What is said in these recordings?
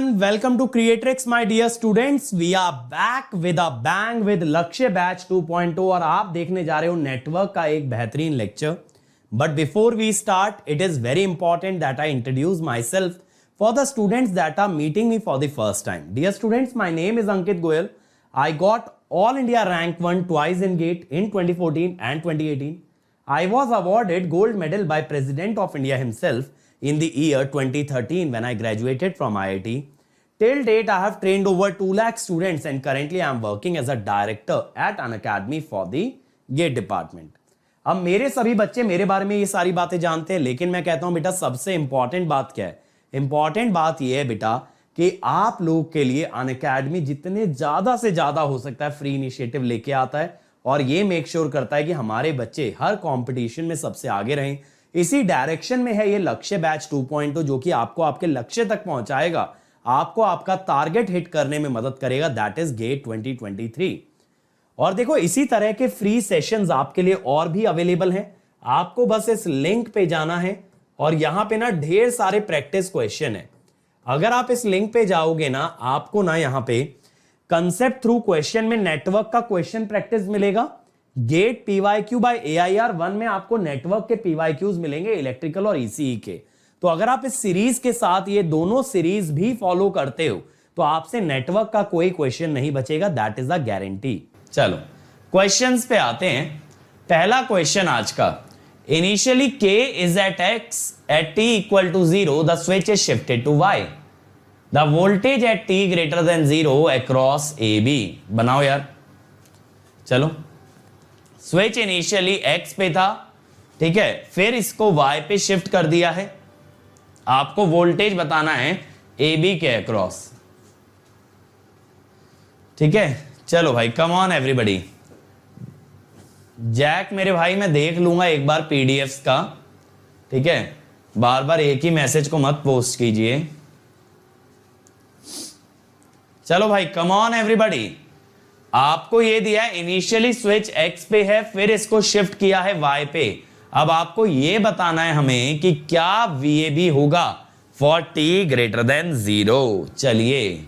everyone, welcome to Creatrix my dear students. We are back with a bang with लक्ष्य batch 2.0 और आप देखने जा रहे हो नेटवर्क का एक बेहतरीन lecture. But before we start, it is very important that I introduce myself for the students that are meeting me for the first time. Dear students, my name is Ankit Goyal. I got All India Rank 1 twice in GATE in 2014 and 2018. I was awarded gold medal by President of India himself in the year 2013 when I graduated from IIT. Till date, I have trained over 2 lakh students and currently I am working as a director at an academy for the GATE department. अब मेरे सभी बच्चे मेरे बारे में ये सारी बातें जानते हैं, लेकिन मैं कहता हूं बेटा सबसे इंपॉर्टेंट बात क्या है? इंपॉर्टेंट बात ये है बेटा कि आप लोग के लिए अन अकेडमी जितने ज्यादा से ज्यादा हो सकता है फ्री इनिशिएटिव लेके आता है और ये मेक श्योर करता है कि हमारे बच्चे हर कंपटीशन में सबसे आगे रहें. इसी डायरेक्शन में है ये लक्ष्य बैच 2.0 जो कि आपको आपके लक्ष्य तक पहुंचाएगा, आपको आपका टारगेट हिट करने में मदद करेगा, दैट इज गेट 2023. और देखो इसी तरह के फ्री सेशंस आपके लिए और भी अवेलेबल हैं. आपको बस इस लिंक पे जाना है और यहां पे ना ढेर सारे प्रैक्टिस क्वेश्चन है. अगर आप इस लिंक पे जाओगे ना, आपको ना यहां पे कंसेप्ट थ्रू क्वेश्चन में नेटवर्क का क्वेश्चन प्रैक्टिस मिलेगा. गेट पीवाईक्यू बाय एआईआर 1 में आपको नेटवर्क के पीवाईक्यूज मिलेंगे इलेक्ट्रिकल और ईसीई के. तो अगर आप इस सीरीज के साथ ये दोनों सीरीज भी फॉलो करते हो तो आपसे नेटवर्क का कोई क्वेश्चन नहीं बचेगा, दैट इज अ गारंटी. चलो क्वेश्चंस पे आते हैं. पहला क्वेश्चन आज का, initially k is at x at t equal to 0 the switch is shifted to y. The voltage at t greater than 0 across AB. बनाओ यार. चलो स्विच इनिशियली x पे था, ठीक है, फिर इसको y पे शिफ्ट कर दिया है. आपको वोल्टेज बताना है AB के अक्रॉस. ठीक है, चलो भाई कम ऑन एवरीबॉडी. जैक मेरे भाई मैं देख लूंगा एक बार पीडीएफ्स का, ठीक है, बार बार एक ही मैसेज को मत पोस्ट कीजिए. चलो भाई कम ऑन एवरीबॉडी. आपको ये दिया है इनिशियली स्विच x पे है, फिर इसको शिफ्ट किया है y पे. अब आपको ये बताना है हमें कि क्या VAB होगा फॉर t ग्रेटर देन 0. चलिए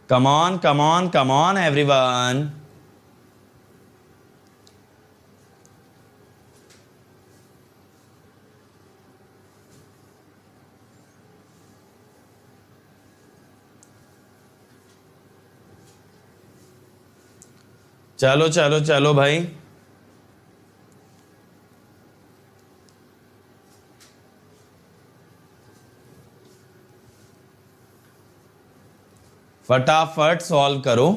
come on come on come on everyone. चलो चलो चलो भाई. फटाफट सॉल्व करो.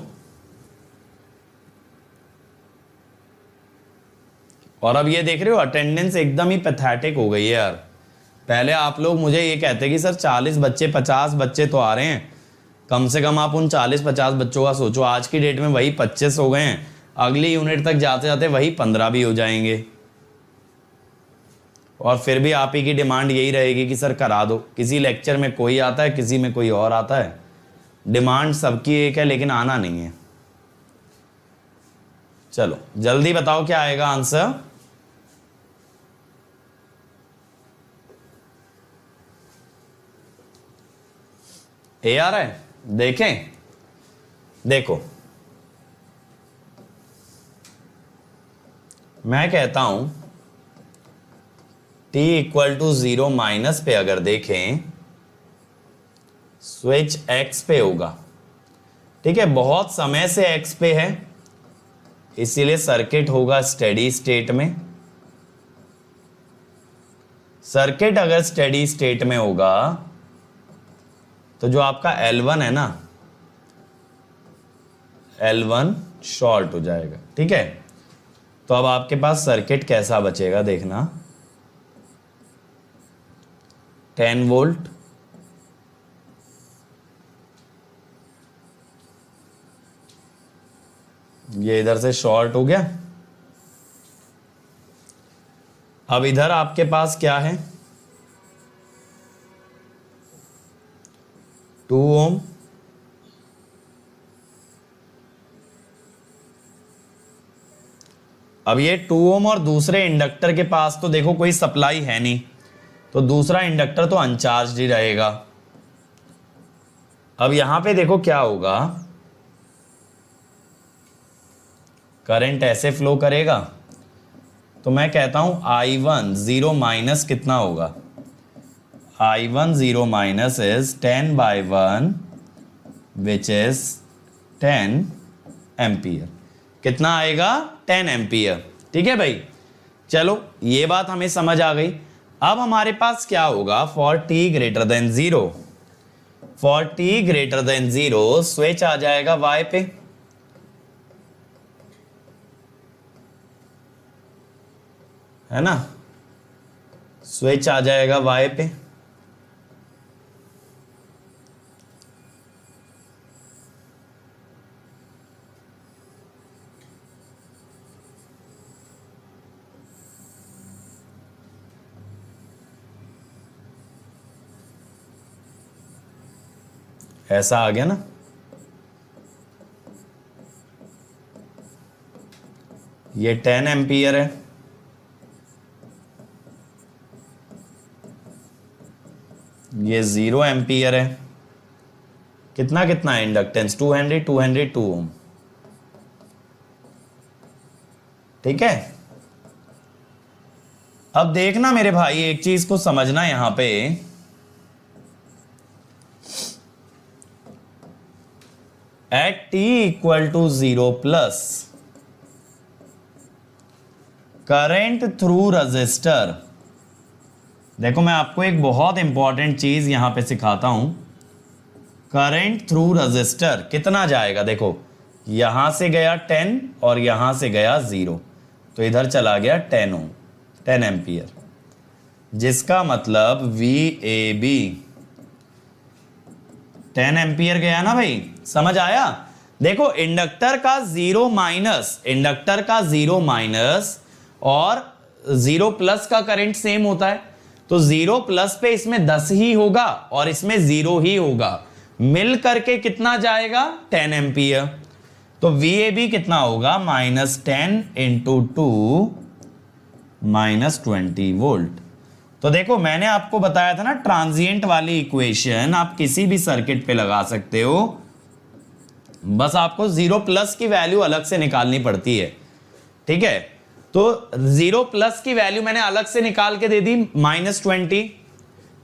और अब ये देख रहे हो अटेंडेंस एकदम ही पैथेटिक हो गई है यार. पहले आप लोग मुझे ये कहते कि सर 40 बच्चे 50 बच्चे तो आ रहे हैं, कम से कम आप उन 40-50 बच्चों का सोचो. आज की डेट में वही 25 हो गए हैं, अगली यूनिट तक जाते जाते वही 15 भी हो जाएंगे. और फिर भी आप ही की डिमांड यही रहेगी कि सर करा दो. किसी लेक्चर में कोई आता है, किसी में कोई और आता है. डिमांड सबकी एक है लेकिन आना नहीं है. चलो जल्दी बताओ क्या आएगा आंसर. ए आ रहा है, देखें. देखो मैं कहता हूं t इक्वल टू 0 माइनस पे अगर देखें स्विच x पे होगा, ठीक है. बहुत समय से x पे है इसीलिए सर्किट होगा स्टेडी स्टेट में. सर्किट अगर स्टेडी स्टेट में होगा तो जो आपका L1 है ना, L1 शॉर्ट हो जाएगा, ठीक है. तो अब आपके पास सर्किट कैसा बचेगा देखना. 10 वोल्ट, ये इधर से शॉर्ट हो गया. अब इधर आपके पास क्या है, 2 ओम. अब ये 2 ओम और दूसरे इंडक्टर के पास तो देखो कोई सप्लाई है नहीं, तो दूसरा इंडक्टर तो अनचार्ज ही रहेगा। अब यहां पे देखो क्या होगा, करंट ऐसे फ्लो करेगा, तो मैं कहता हूं I1 0 माइनस कितना होगा, I1 0 minus is 10/1 which is 10 ampere. कितना आएगा, 10 एम्पियर। ठीक है भाई, चलो ये बात हमें समझ आ गई। अब हमारे पास क्या होगा, for t greater than 0, for t greater than 0 switch आ जाएगा y पे, है ना, स्विच आ जाएगा y पे। ऐसा आ गया ना, ये 10 एम्पियर है, ये 0 एम्पियर है। कितना कितना है इंडक्टेंस, 200 ओम। ठीक है, अब देखना मेरे भाई, एक चीज को समझना यहां पे, at t equal to 0 plus current through resistor. देखो मैं आपको एक बहुत इंपॉर्टेंट चीज यहां पे सिखाता हूं, करंट थ्रू रजिस्टर कितना जाएगा, देखो यहां से गया 10 और यहां से गया 0, तो इधर चला गया 10 ओम, 10 एम्पियर, जिसका मतलब VAB 10 एम्पियर गया ना भाई, समझ आया। देखो इंडक्टर का 0 माइनस, इंडक्टर का 0 माइनस और 0 प्लस का करंट सेम होता है, तो 0 प्लस पे इसमें 10 ही होगा और इसमें 0 ही होगा, मिल करके कितना जाएगा, 10 एम्पियर। तो VAB कितना होगा, -10 इंटू 2 -20 वोल्ट। तो देखो मैंने आपको बताया था ना, ट्रांजिएंट वाली इक्वेशन आप किसी भी सर्किट पे लगा सकते हो, बस आपको 0 प्लस की वैल्यू अलग से निकालनी पड़ती है। ठीक है, तो 0 प्लस की वैल्यू मैंने अलग से निकाल के दे दी, -20।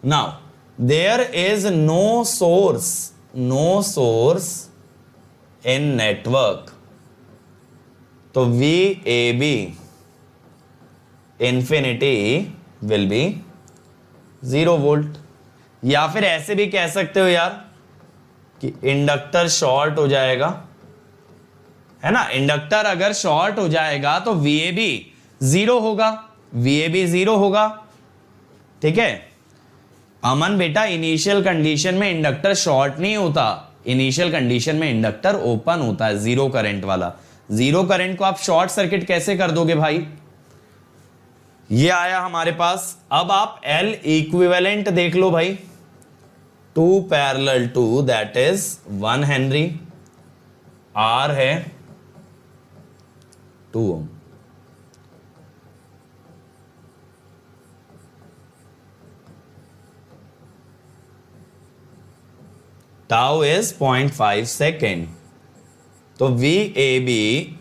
Now there is no source in network, तो VAB infinity will be 0 volt. या फिर ऐसे भी कह सकते हो यार कि इंडक्टर शॉर्ट हो जाएगा, है ना, इंडक्टर अगर शॉर्ट हो जाएगा तो VAB 0 होगा, VAB 0 होगा। ठीक है अमन बेटा, इनिशियल कंडीशन में इंडक्टर शॉर्ट नहीं होता, इनिशियल कंडीशन में इंडक्टर ओपन होता है, 0 करंट वाला। 0 करंट को आप शॉर्ट सर्किट कैसे कर दोगे भाई, ये आया हमारे पास। अब आप L इक्विवेलेंट देख लो भाई, 2 parallel two that is 1 henry, R है 2 ओम। टाउ इज 0.5 सेकेंड, तो VAB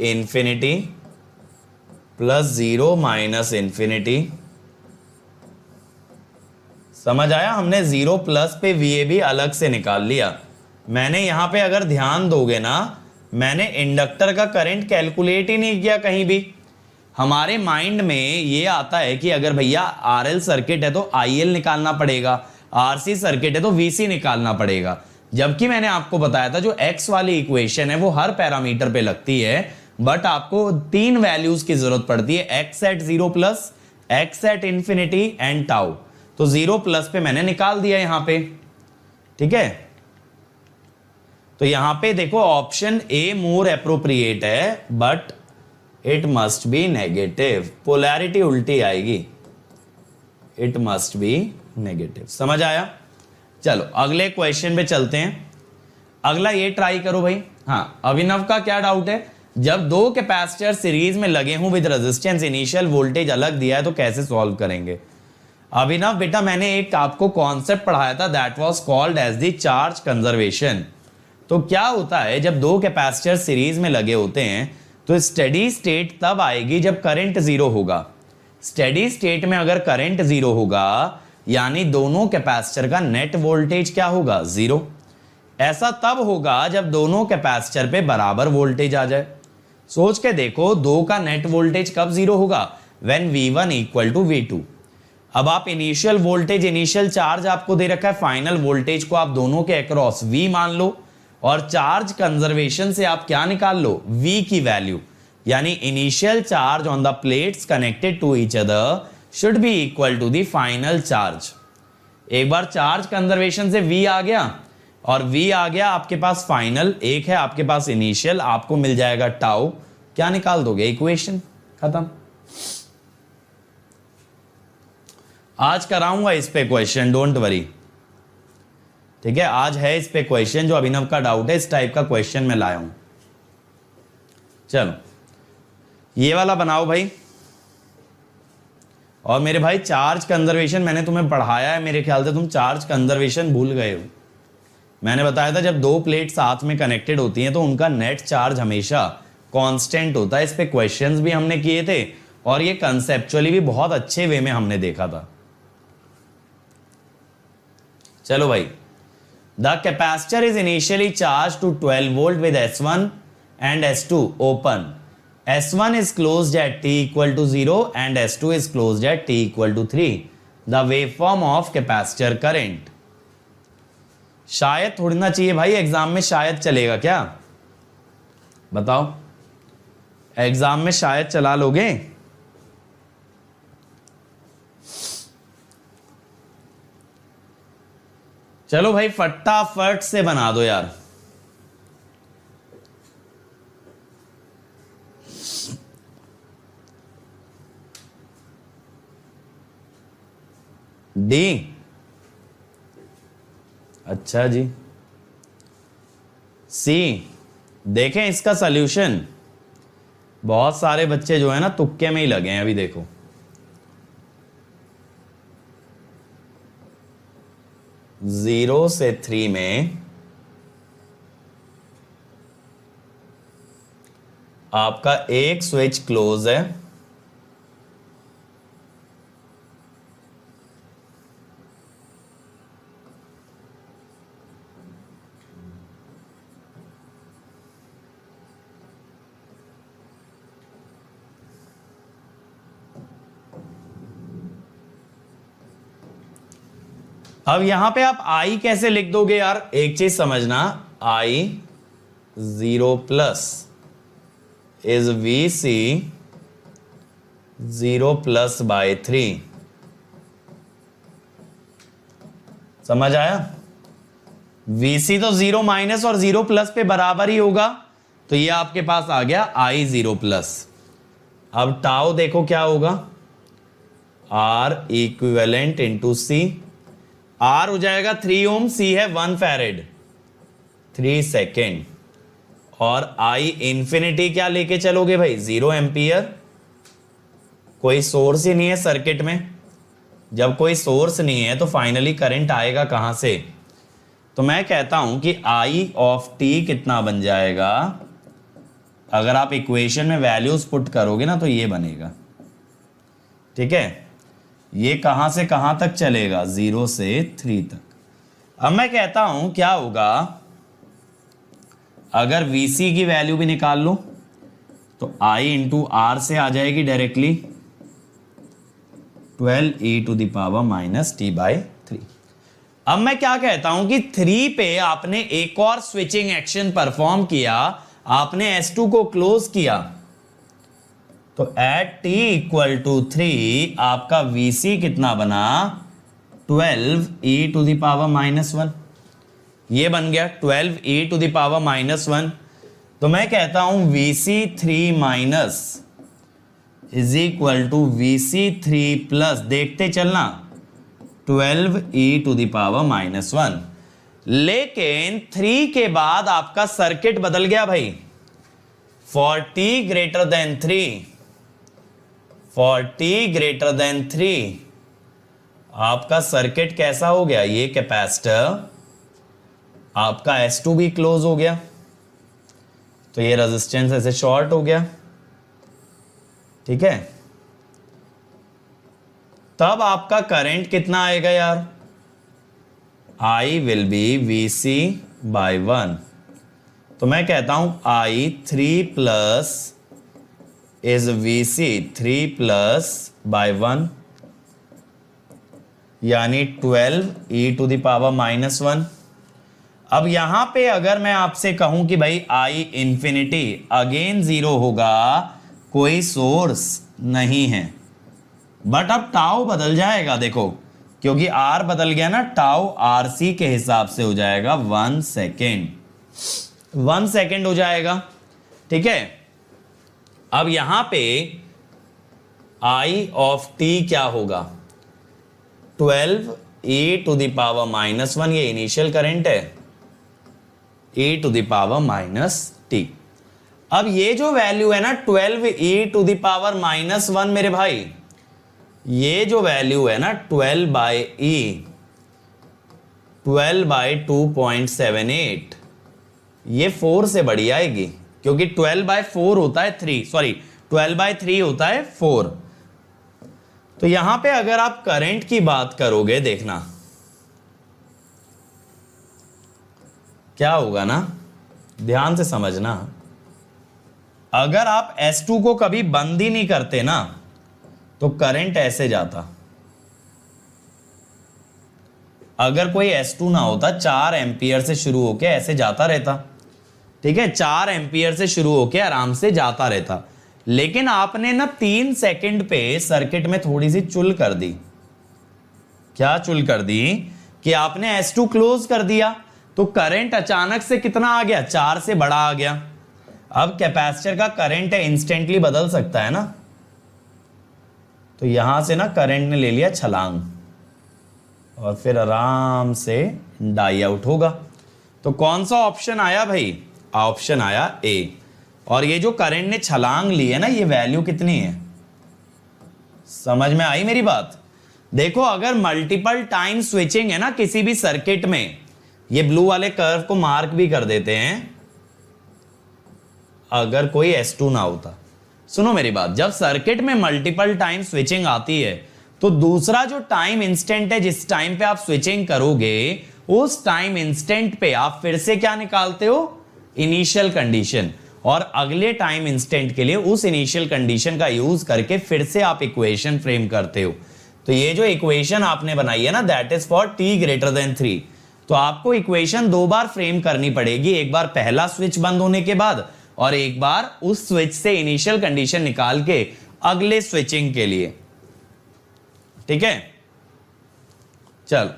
infinity plus 0 minus infinity. समझ आया, हमने 0 प्लस पे VAB अलग से निकाल लिया। मैंने यहां पे अगर ध्यान दोगे ना, मैंने इंडक्टर का करंट कैलकुलेट ही नहीं किया कहीं भी। हमारे माइंड में ये आता है कि अगर भैया RL सर्किट है तो IL निकालना पड़ेगा, RC सर्किट है तो VC निकालना पड़ेगा, जबकि मैंने आपको बताया था जो X वाली इक्वेशन है वो हर पैरामीटर पे लगती है, बट आपको 3 वैल्यूज की जरूरत पड़ती है, X at 0 plus, X at infinity and tau. तो 0 प्लस पे मैंने निकाल दिया यहां पे। ठीक है, तो यहां पे देखो ऑप्शन A मोर एप्रोप्रिएट है, but it must be negative, polarity उल्टी आएगी, इट मस्ट बी नेगेटिव। समझ आया, चलो अगले क्वेश्चन पे चलते हैं। अगला ये ट्राई करो भाई। हाँ, अभिनव का क्या डाउट है, जब 2 कैपेसिटर सीरीज में लगे हों विद रेजिस्टेंस, इनिशियल वोल्टेज अलग दिया है तो कैसे सॉल्व करेंगे। अभिनव बेटा मैंने एक आपको कॉन्सेप्ट पढ़ाया था, that was called as the charge conservation. तो क्या होता है जब दो कैपेसिटर सीरीज में लगे होते हैं तो स्टेडी स्टेट तब आएगी जब करंट जीरो होगा। स्टेडी स्टेट में अगर करंट जीरो होगा यानी दोनों कैपेसिटर का नेट वोल्टेज क्या होगा, जीरो। ऐसा तब होगा जब दोनों कैपेसिटर पे बराबर वोल्टेज आ जाए। सोच के देखो, दो का नेट वोल्टेज कब जीरो होगा, when V1 equal to V2। अब आप इनिशियल वोल्टेज, इनिशियल चार्ज आपको दे रखा है, फाइनल वोल्टेज को आप दोनों के अक्रॉस V मान लो और चार्ज कंजर्वेशन से आप क्या निकाल लो, V की वैल्यू, यानी initial charge on the plates connected to each other should be equal to the final charge. एक बार चार्ज कंजर्वेशन से V आ गया और V आ गया आपके पास फाइनल, एक है आपके पास इनिशियल, आपको मिल जाएगा टाउ। क्या निकाल दोगे, इक्वेशन, खत्म। आज कराऊंगा इस पे क्वेश्चन, डोंट वरी, ठीक है। आज है इस पे क्वेश्चन, जो अभिनव का डाउट है इस टाइप का क्वेश्चन मैं लाया हूं। चलो ये वाला बनाओ भाई। और मेरे भाई चार्ज कंजर्वेशन मैंने तुम्हें पढ़ाया है, मेरे ख्याल से तुम चार्ज कंजर्वेशन भूल गए हो। मैंने बताया था जब दो प्लेट साथ में कनेक्टेड होती हैं तो उनका नेट चार्ज हमेशा कांस्टेंट होता है। इस पे क्वेश्चंस भी हमने किए थे और ये कंसेप्चुअली भी बहुत अच्छे वे में हमने देखा था। चलो भाई, the capacitor is initially charge to 12 volt with S1 and S2 open. S1 is closed at t equal to 0 and S2 is closed at t equal to 3. The waveform of capacitor current. शायद थोड़ी ना चाहिए भाई, exam में शायद चलेगा क्या, बताओ, एग्जाम में शायद चला लोगे? चलो भाई फटाफट से बना दो यार। डी, अच्छा जी। सी, देखें इसका सॉल्यूशन। बहुत सारे बच्चे जो है ना तुक्के में ही लगे हैं। अभी देखो 0 से 3 में आपका एक स्विच क्लोज है, अब यहां पे आप I कैसे लिख दोगे यार, एक चीज समझना, I 0 plus is VC 0 plus by 3। समझ आया? VC तो 0 माइनस और 0 प्लस पे बराबर ही होगा, तो ये आपके पास आ गया I 0 प्लस। अब टाउ देखो क्या होगा, R equivalent into C। R हो जाएगा 3 ओम, C है 1 फैरेड, 3 सेकेंड। और I इंफिनिटी क्या लेके चलोगे भाई, 0 एम्पियर। कोई सोर्स ही नहीं है सर्किट में, जब कोई सोर्स नहीं है तो फाइनली करंट आएगा कहां से? तो मैं कहता हूं कि I ऑफ t कितना बन जाएगा, अगर आप इक्वेशन में वैल्यूज पुट करोगे ना तो ये बनेगा, ठीक है। ये कहां से कहां तक चलेगा, 0 से 3 तक। अब मैं कहता हूं क्या होगा अगर VC की वैल्यू भी निकाल लो तो I इंटू R से आ जाएगी directly 12e to the power minus t by 3। अब मैं क्या कहता हूं कि 3 पे आपने एक और स्विचिंग एक्शन परफॉर्म किया, आपने S2 को क्लोज किया, तो एट t इक्वल टू 3 आपका VC कितना बना, 12e to the power minus 1। ये बन गया 12e to the power minus 1। तो मैं कहता हूं VC3 minus is equal to VC3 plus, देखते चलना, 12e to the power minus 1। लेकिन 3 के बाद आपका सर्किट बदल गया भाई, for t greater than 3 for t greater than 3 आपका सर्किट कैसा हो गया, ये कैपेसिटर आपका S2 भी क्लोज हो गया, तो ये रेजिस्टेंस ऐसे शॉर्ट हो गया, ठीक है। तब आपका करंट कितना आएगा यार, I विल बी VC/1। तो मैं कहता हूं I3 प्लस इज VC3+/1, यानी 12e⁻⁻1। अब यहां पे अगर मैं आपसे कहूं कि भाई I इंफिनिटी अगेन 0 होगा, कोई सोर्स नहीं है, बट अब टाउ बदल जाएगा, देखो क्योंकि R बदल गया ना, टाउ RC के हिसाब से हो जाएगा 1 सेकेंड, 1 सेकेंड हो जाएगा, ठीक है। अब यहां पे I ऑफ t क्या होगा, 12e⁻⁻1, ये इनिशियल करंट है, e⁻⁻t। अब ये जो वैल्यू है ना 12e⁻⁻1 मेरे भाई, ये जो वैल्यू है ना 12/2.78, ये 4 से बड़ी आएगी, क्योंकि 12/4 होता है 3, सॉरी 12/3 होता है 4। तो यहां पे अगर आप करंट की बात करोगे, देखना क्या होगा ना, ध्यान से समझना। अगर आप S2 को कभी बंद ही नहीं करते ना, तो करंट ऐसे जाता। अगर कोई S2 ना होता, 4 एम्पियर से शुरू होके ऐसे जाता रहता, ठीक है, 4 एम्पियर से शुरू होके आराम से जाता रहता। लेकिन आपने ना 3 सेकंड पे सर्किट में थोड़ी सी चुल कर दी। क्या चुल कर दी कि आपने S2 क्लोज कर दिया, तो करंट अचानक से कितना आ गया, 4 से बड़ा आ गया। अब कैपेसिटर का करंट है, इंस्टेंटली बदल सकता है ना, तो यहां से ना करंट ने ले लिया छलांग और फिर आराम से डाई आउट होगा। तो कौन सा ऑप्शन आया भाई, ऑप्शन आया ए। और ये जो करंट ने छलांग ली है ना, ये वैल्यू कितनी है, समझ में आई मेरी बात। देखो अगर मल्टीपल टाइम स्विचिंग है ना किसी भी सर्किट में, ये ब्लू वाले कर्व को मार्क भी कर देते हैं, अगर कोई S2 ना होता, सुनो मेरी बात, जब सर्किट में मल्टीपल टाइम स्विचिंग आती है, तो दूसरा जो टाइम इंस्टेंट है जिस टाइम पे आप स्विचिंग करोगे, उस टाइम इंस्टेंट पे आप फिर से क्या निकालते हो, इनिशियल कंडीशन, और अगले टाइम इंस्टेंट के लिए उस इनिशियल कंडीशन का यूज करके फिर से आप इक्वेशन फ्रेम करते हो। तो ये जो इक्वेशन आपने बनाई है ना, that is for t greater than 3। तो आपको इक्वेशन 2 बार फ्रेम करनी पड़ेगी, एक बार पहला स्विच बंद होने के बाद, और एक बार उस स्विच से इनिशियल कंडीशन निकाल के अगले स्विचिंग के लिए, ठीक है। चल,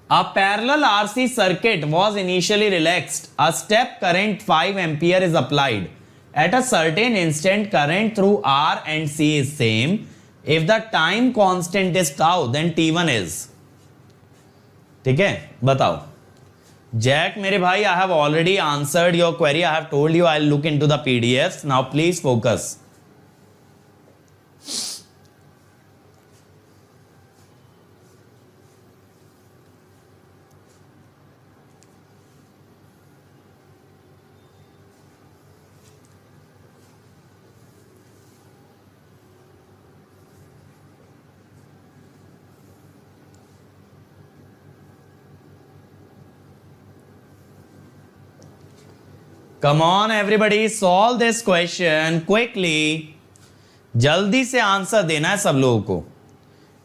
A parallel RC circuit was initially relaxed. A step current 5 ampere is applied. At a certain instant, current through R and C is same. If the time constant is tau, then T1 is. ठीक है, बताओ। Jack मेरे भाई, I have already answered your query. I have told you I'll look into the PDFs. Now please focus. Come on everybody, solve this question quickly. जल्दी से answer देना है सब लोगों को।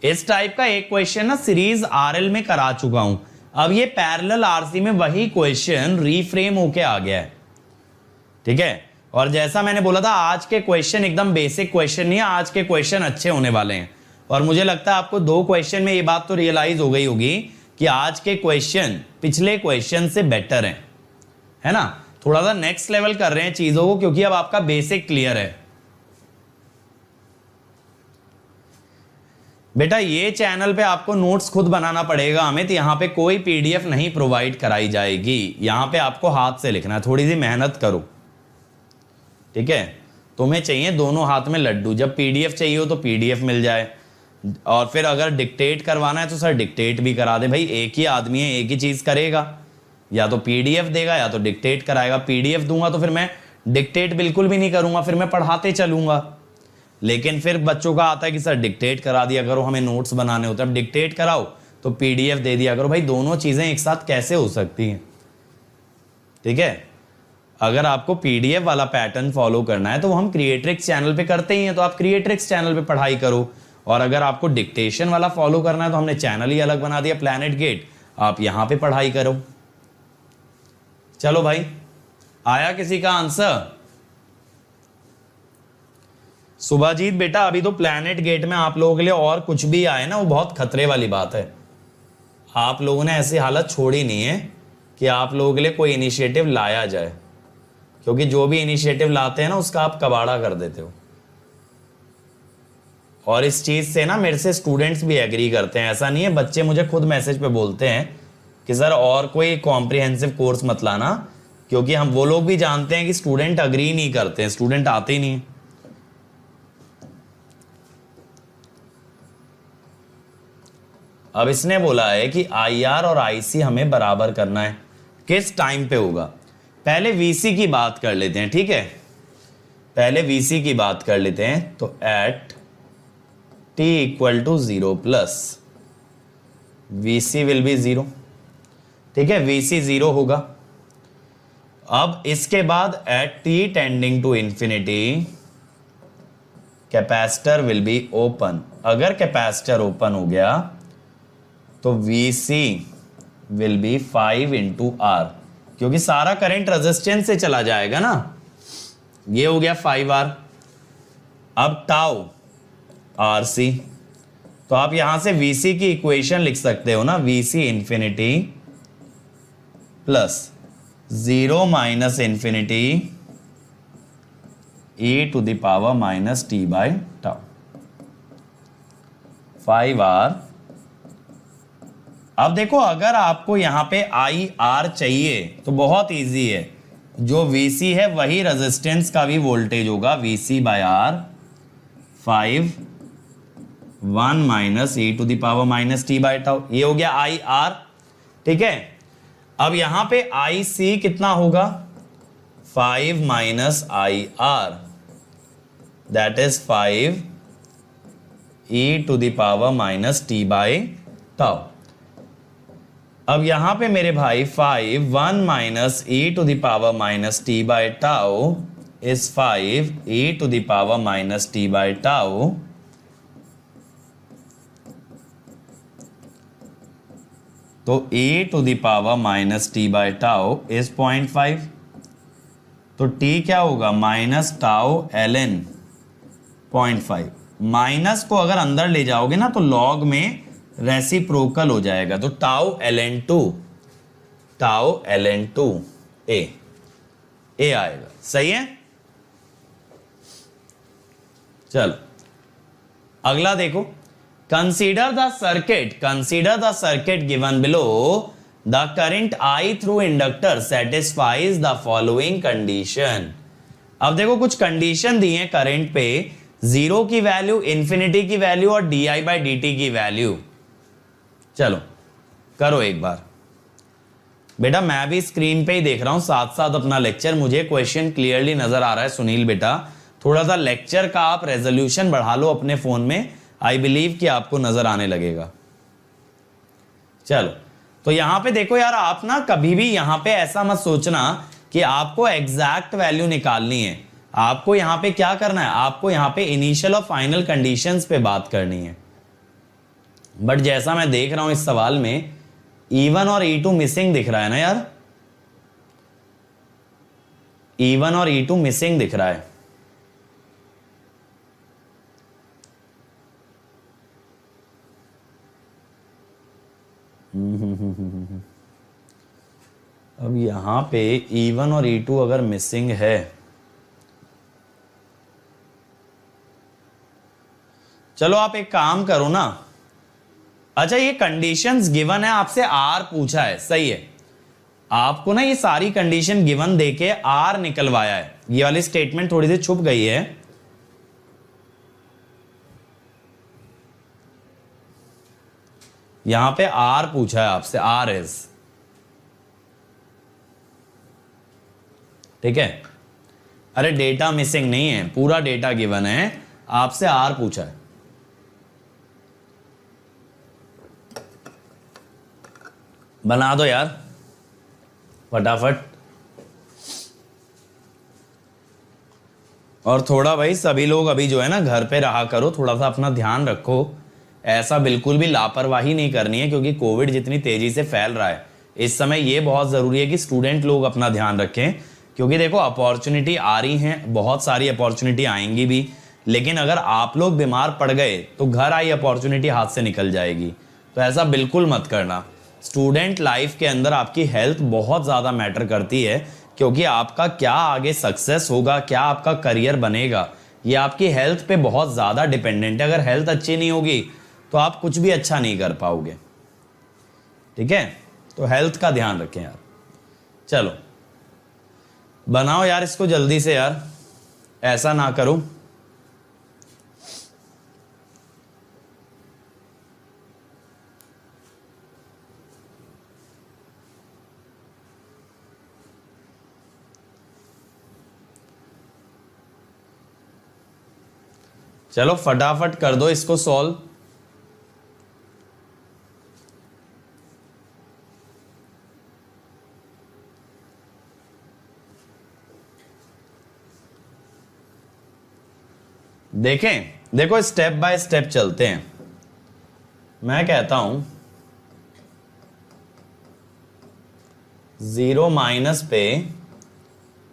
इस टाइप का एक क्वेश्चन ना सीरीज आरएल में करा चुका हूं, अब ये पैरेलल आरसी में वही क्वेश्चन रीफ्रेम होके आ गया है, ठीक है। और जैसा मैंने बोला था, आज के क्वेश्चन एकदम बेसिक क्वेश्चन नहीं है, आज के क्वेश्चन अच्छे होने वाले हैं। और मुझे लगता है आपको 2 क्वेश्चन में ये बात तो रियलाइज हो गई होगी कि आज के क्वेश्चन पिछले क्वेश्चन से बेटर हैं, है ना। थोड़ा सा नेक्स्ट लेवल कर रहे हैं चीजों को, क्योंकि अब आपका बेसिक क्लियर है। बेटा ये चैनल पे आपको नोट्स खुद बनाना पड़ेगा अमित, यहां पे कोई पीडीएफ नहीं प्रोवाइड कराई जाएगी, यहां पे आपको हाथ से लिखना है, थोड़ी सी मेहनत करो, ठीक है। तुम्हें चाहिए दोनों हाथ में लड्डू, जब पीडीएफ चाहिए हो तो पीडीएफ मिल जाए, और फिर अगर डिक्टेट करवाना है तो सर डिक्टेट भी करा दे। भाई एक ही आदमी है, एक ही चीज़ करेगा, या तो पीडीएफ देगा या तो डिक्टेट कराएगा। पीडीएफ दूंगा तो फिर मैं डिक्टेट बिल्कुल भी नहीं करूंगा, फिर मैं पढ़ाते चलूंगा। लेकिन फिर बच्चों का आता है कि सर डिक्टेट करा दिया करो, हमें नोट्स बनाने होते हैं, अब डिक्टेट कराओ तो पीडीएफ दे दिया करो। भाई दोनों चीज़ें एक साथ कैसे हो सकती हैं? ठीक है, अगर आपको पीडीएफ वाला पैटर्न फॉलो करना है तो वो हम क्रिएट्रिक्स चैनल पे करते ही हैं, तो आप क्रिएट्रिक्स चैनल पे पढ़ाई करो। और अगर आपको डिक्टेशन वाला फॉलो करना है तो हमने चैनल ही अलग बना दिया, प्लैनेट गेट, आप यहां पे पढ़ाई करो। चलो भाई, आया किसी का आंसर? सुभाजीत बेटा, अभी तो प्लैनेट गेट में आप लोगों के लिए और कुछ भी आए ना वो बहुत खतरे वाली बात है। आप लोगों ने ऐसी हालत छोड़ी नहीं है कि आप लोगों के लिए कोई इनिशिएटिव लाया जाए, क्योंकि जो भी इनिशिएटिव लाते हैं ना उसका आप कबाड़ा कर देते हो। और इस चीज से ना मेरे से स्टूडेंट्स भी एग्री करते हैं। ऐसा नहीं है, बच्चे मुझे खुद मैसेज पे बोलते हैं कि सर और कोई कॉम्प्रिहेंसिव कोर्स मत लाना, क्योंकि हम वो लोग भी जानते हैं कि स्टूडेंट अग्री नहीं करते हैं, स्टूडेंट आते ही नहीं। अब इसने बोला है कि आईआर और आईसी हमें बराबर करना है, किस टाइम पे होगा? पहले वीसी की बात कर लेते हैं, ठीक है, पहले वीसी की बात कर लेते हैं। तो at t equal to 0 plus VC will be 0, ठीक है, वीसी 0 होगा। अब इसके बाद at t tending to infinity capacitor will be open. अगर कैपेसिटर ओपन हो गया तो Vc will be 5 into R, क्योंकि सारा करंट रेजिस्टेंस से चला जाएगा ना। ये हो गया 5R। अब टाउ RC, तो आप यहां से Vc की इक्वेशन लिख सकते हो ना, Vc infinity plus 0 minus infinity e to the power minus t by tau. 5R। अब देखो, अगर आपको यहां पे IR चाहिए तो बहुत इजी है, जो Vc है वही रेजिस्टेंस का भी वोल्टेज होगा, Vc by R 5 1 minus e to the power minus t by tau. ये हो गया IR, ठीक है। अब यहां पे IC कितना होगा? 5 minus IR, that is 5 e to the power minus t by tau. अब यहां पे मेरे भाई 5 1 minus e to the power minus t by tau is 5 e to the power minus t by tau. तो e to the power minus t by tau is 0.5। तो t क्या होगा? Minus tau ln 0.5। Minus को अगर अंदर ले जाओगे ना तो लॉग में रेसिप्रोकल हो जाएगा, तो टाउ ln 2 ए आएगा। सही है, चलो अगला देखो। Consider the circuit given below, the current I through inductor satisfies the following condition. अब देखो कुछ कंडीशन दी है करंट पे, 0 की वैल्यू, इंफिनिटी की वैल्यू और di बाई dt की वैल्यू। चलो करो एक बार। बेटा मैं भी स्क्रीन पे ही देख रहा हूं साथ साथ अपना लेक्चर, मुझे क्वेश्चन क्लियरली नजर आ रहा है। सुनील बेटा थोड़ा सा लेक्चर का आप रेजोल्यूशन बढ़ा लो अपने फोन में, आई बिलीव कि आपको नजर आने लगेगा। चलो तो यहां पे देखो यार, आप ना कभी भी यहां पे ऐसा मत सोचना कि आपको एग्जैक्ट वैल्यू निकालनी है। आपको यहां पे क्या करना है? आपको यहां पे इनिशियल और फाइनल कंडीशंस पे बात करनी है। बट जैसा मैं देख रहा हूं इस सवाल में E1 और E2 मिसिंग दिख रहा है ना यार, E1 और E2 मिसिंग दिख रहा है। अब यहां पे E1 और E2 अगर मिसिंग है, चलो आप एक काम करो ना। अच्छा ये कंडीशंस गिवन है, आपसे आर पूछा है, सही है। आपको ना ये सारी कंडीशन गिवन देके आर निकलवाया है। ये वाली स्टेटमेंट थोड़ी सी छुप गई है। यहां पे आर पूछा है आपसे, आर इज, ठीक है। अरे डेटा मिसिंग नहीं है, पूरा डेटा गिवन है, आपसे आर पूछा है। बना दो यार फटाफट। और थोड़ा भाई सभी लोग अभी जो है ना घर पे रहा करो, थोड़ा सा अपना ध्यान रखो। ऐसा बिल्कुल भी लापरवाही नहीं करनी है, क्योंकि कोविड जितनी तेजी से फैल रहा है इस समय, ये बहुत ज़रूरी है कि स्टूडेंट लोग अपना ध्यान रखें। क्योंकि देखो अपॉर्चुनिटी आ रही हैं, बहुत सारी अपॉर्चुनिटी आएंगी भी, लेकिन अगर आप लोग बीमार पड़ गए तो घर आई अपॉर्चुनिटी हाथ से निकल जाएगी। तो ऐसा बिल्कुल मत करना। स्टूडेंट लाइफ के अंदर आपकी हेल्थ बहुत ज़्यादा मैटर करती है, क्योंकि आपका क्या आगे सक्सेस होगा, क्या आपका करियर बनेगा, ये आपकी हेल्थ पे बहुत ज़्यादा डिपेंडेंट है। अगर हेल्थ अच्छी नहीं होगी तो आप कुछ भी अच्छा नहीं कर पाओगे, ठीक है। तो हेल्थ का ध्यान रखें यार। चलो बनाओ यार इसको जल्दी से यार, ऐसा ना करो। चलो फटाफट कर दो इसको सॉल्व। देखें, देखो स्टेप बाय स्टेप चलते हैं। मैं कहता हूं 0 माइनस पे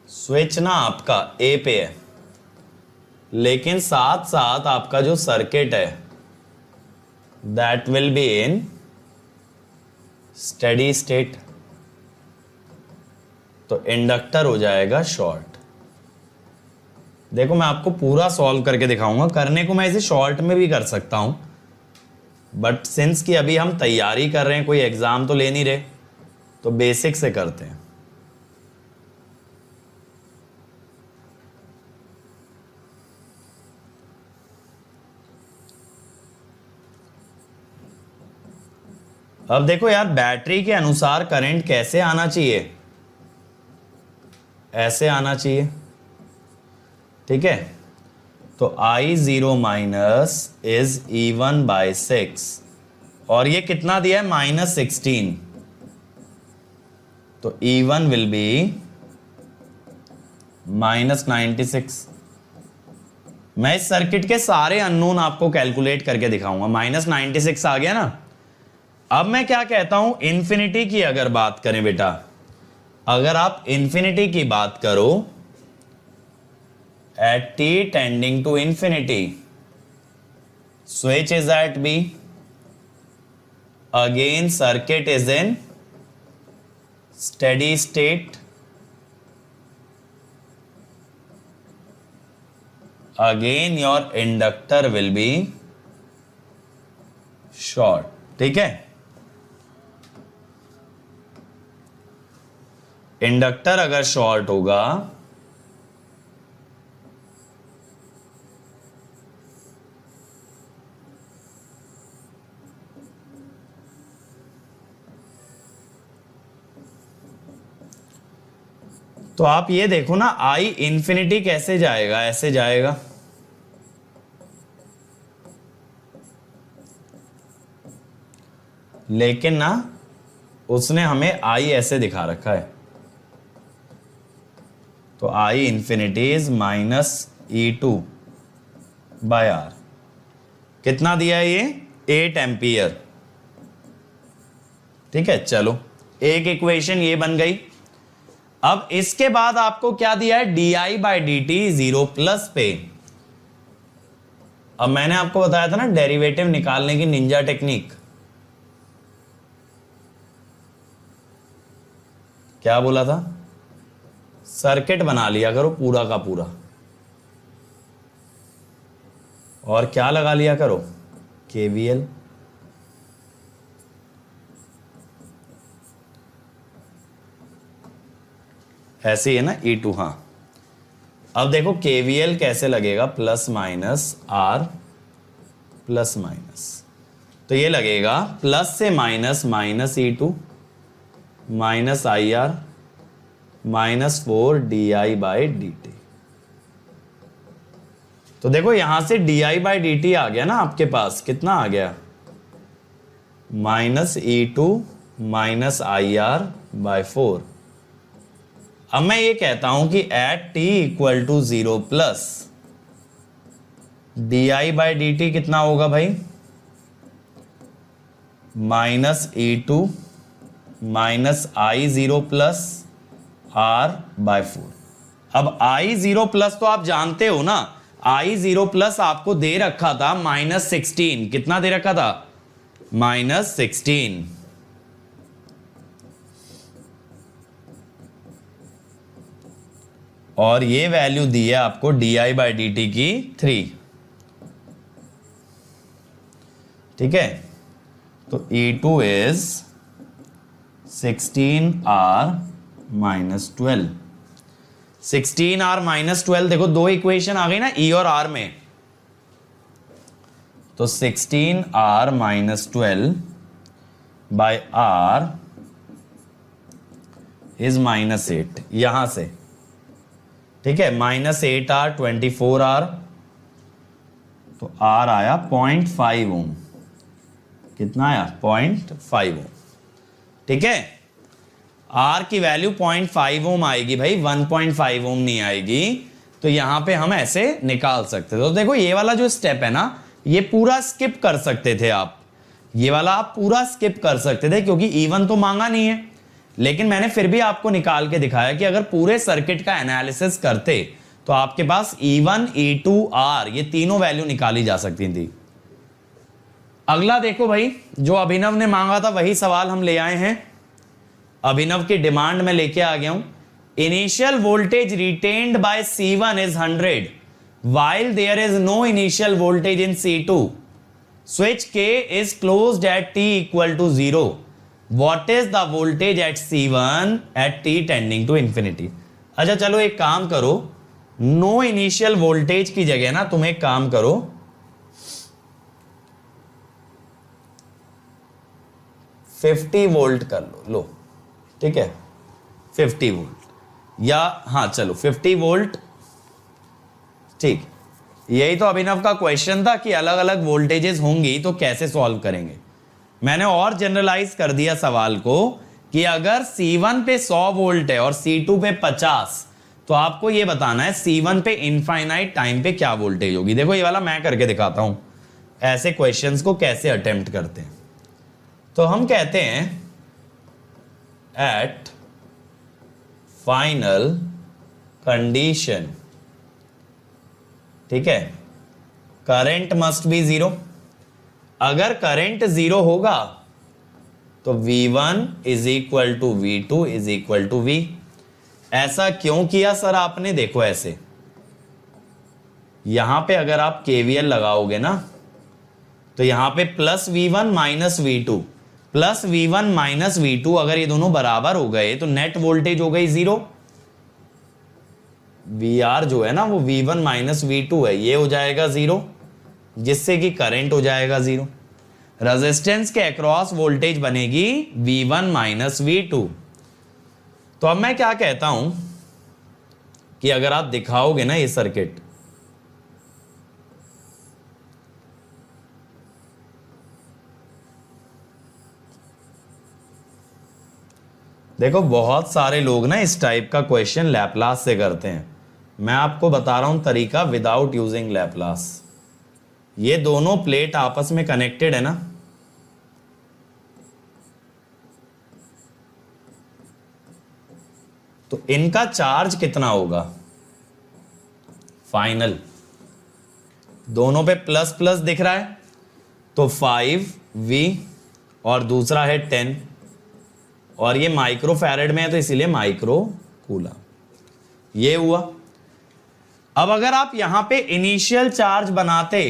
स्विच ना आपका ए पे है, लेकिन साथ साथ आपका जो सर्किट है that will be in steady state, तो इंडक्टर हो जाएगा शॉर्ट। देखो मैं आपको पूरा सॉल्व करके दिखाऊंगा, करने को मैं इसे शॉर्ट में भी कर सकता हूं, बट सिंस कि अभी हम तैयारी कर रहे हैं, कोई एग्जाम तो ले नहीं रहे, तो बेसिक से करते हैं। अब देखो यार, बैटरी के अनुसार करंट कैसे आना चाहिए, ऐसे आना चाहिए, ठीक है। तो I0 माइनस इज E1/6, और ये कितना दिया है -16, तो E1 विल बी -96। मैं इस सर्किट के सारे अननोन आपको कैलकुलेट करके दिखाऊंगा। -96 आ गया ना। अब मैं क्या कहता हूं, इंफिनिटी की अगर बात करें बेटा, अगर आप इंफिनिटी की बात करो, at t tending to infinity, switch is at B, again circuit is in steady state, again your inductor will be short, ठीक है। इंडक्टर अगर शॉर्ट होगा तो आप ये देखो ना, I इंफिनिटी कैसे जाएगा, ऐसे जाएगा, लेकिन ना उसने हमें I ऐसे दिखा रखा है, तो I इंफिनिटी इज -E2/R। कितना दिया है ये, 8 एम्पियर, ठीक है। चलो एक इक्वेशन ये बन गई। अब इसके बाद आपको क्या दिया है, di/dt 0+ पे। अब मैंने आपको बताया था ना डेरिवेटिव निकालने की निंजा टेक्निक, क्या बोला था, सर्किट बना लिया करो पूरा का पूरा, और क्या लगा लिया करो, KVL। ऐसे ही है ना E2, हाँ। अब देखो KVL कैसे लगेगा, +- R +-, तो ये लगेगा प्लस से minus minus E2 minus IR minus 4 DI/dt। तो देखो यहां से DI/dt आ गया ना आपके पास, कितना आ गया, माइनस E2 माइनस IR/4। अब मैं ये कहता हूं कि at t equal to 0 plus DI/dt कितना होगा भाई, minus E2 minus I0 plus R/4। अब I0 प्लस तो आप जानते हो ना, I0 प्लस आपको दे रखा था -16, कितना दे रखा था, -16। और ये वैल्यू दी है आपको DI/dt की 3, ठीक है। तो E2 is 16R minus 12। 16R minus 12, देखो दो इक्वेशन आ गई ना E और R में, तो 16R minus 12 bye R is -8 यहां से, ठीक है, -8R 24R, तो R आया 0.5 ओम, कितना आया 0.5 ओम, ठीक है। R की वैल्यू 0.5 ओम आएगी भाई, 1.5 ओम नहीं आएगी। तो यहां पे हम ऐसे निकाल सकते थे। तो देखो ये वाला जो स्टेप है ना, ये पूरा स्किप कर सकते थे आप, ये वाला आप पूरा स्किप कर सकते थे क्योंकि E1 तो मांगा नहीं है। लेकिन मैंने फिर भी आपको निकाल के दिखाया कि अगर पूरे सर्किट का एनालिसिस करते तो आपके पास E1 E2 R ये तीनों वैल्यू निकाली जा सकती थी। अगला देखो भाई, जो अभिनव ने मांगा था वही सवाल हम ले आए हैं। अभिनव की डिमांड में लेके आ गया हूं। Initial voltage retained bye C1 is 100 while there is no initial voltage in C2. Switch K is closed at t equal to 0. What is the voltage at C1 at t tending to infinity? अच्छा चलो एक काम करो, no initial voltage की जगह ना तुम एक काम करो, $50 वोल्ट कर लो, ठीक है, 50 वोल्ट, या हाँ चलो 50 वोल्ट, ठीक। यही तो अभिनव का क्वेश्चन था कि अलग अलग वोल्टेजेस होंगी तो कैसे सॉल्व करेंगे। मैंने और जनरलाइज कर दिया सवाल को कि अगर C1 पे 100 वोल्ट है और C2 पे 50, तो आपको ये बताना है C1 पे इनफाइनाइट टाइम पे क्या वोल्टेज होगी। देखो ये वाला मैं करके दिखाता हूं ऐसे क्वेश्चंस को कैसे अटेम्प्ट करते हैं। तो हम कहते हैं एट फाइनल कंडीशन, ठीक है, करंट मस्ट बी 0। अगर करंट 0 होगा तो V1 is equal to V2 is equal to V। ऐसा क्यों किया सर आपने, देखो ऐसे यहां पे अगर आप KVL लगाओगे ना तो यहां पे plus V1 minus V2 plus V1 minus V2, अगर ये दोनों बराबर हो गए तो नेट वोल्टेज हो गई 0। VR जो है ना वो V1 माइनस V2 है, ये हो जाएगा 0, जिससे कि करंट हो जाएगा 0। रेजिस्टेंस के अक्रॉस वोल्टेज बनेगी V1 माइनस V2। तो अब मैं क्या कहता हूं कि अगर आप दिखाओगे ना ये सर्किट, देखो बहुत सारे लोग ना इस टाइप का क्वेश्चन लैपलास से करते हैं। मैं आपको बता रहा हूं तरीका विदाउट यूजिंग लैपलास। ये दोनों प्लेट आपस में कनेक्टेड है ना, तो इनका चार्ज कितना होगा फाइनल, दोनों पे प्लस प्लस दिख रहा है तो 5V और दूसरा है 10, और ये माइक्रो फैरेड में है तो इसीलिए माइक्रो कूलम। ये हुआ। अब अगर आप यहां पे इनिशियल चार्ज बनाते,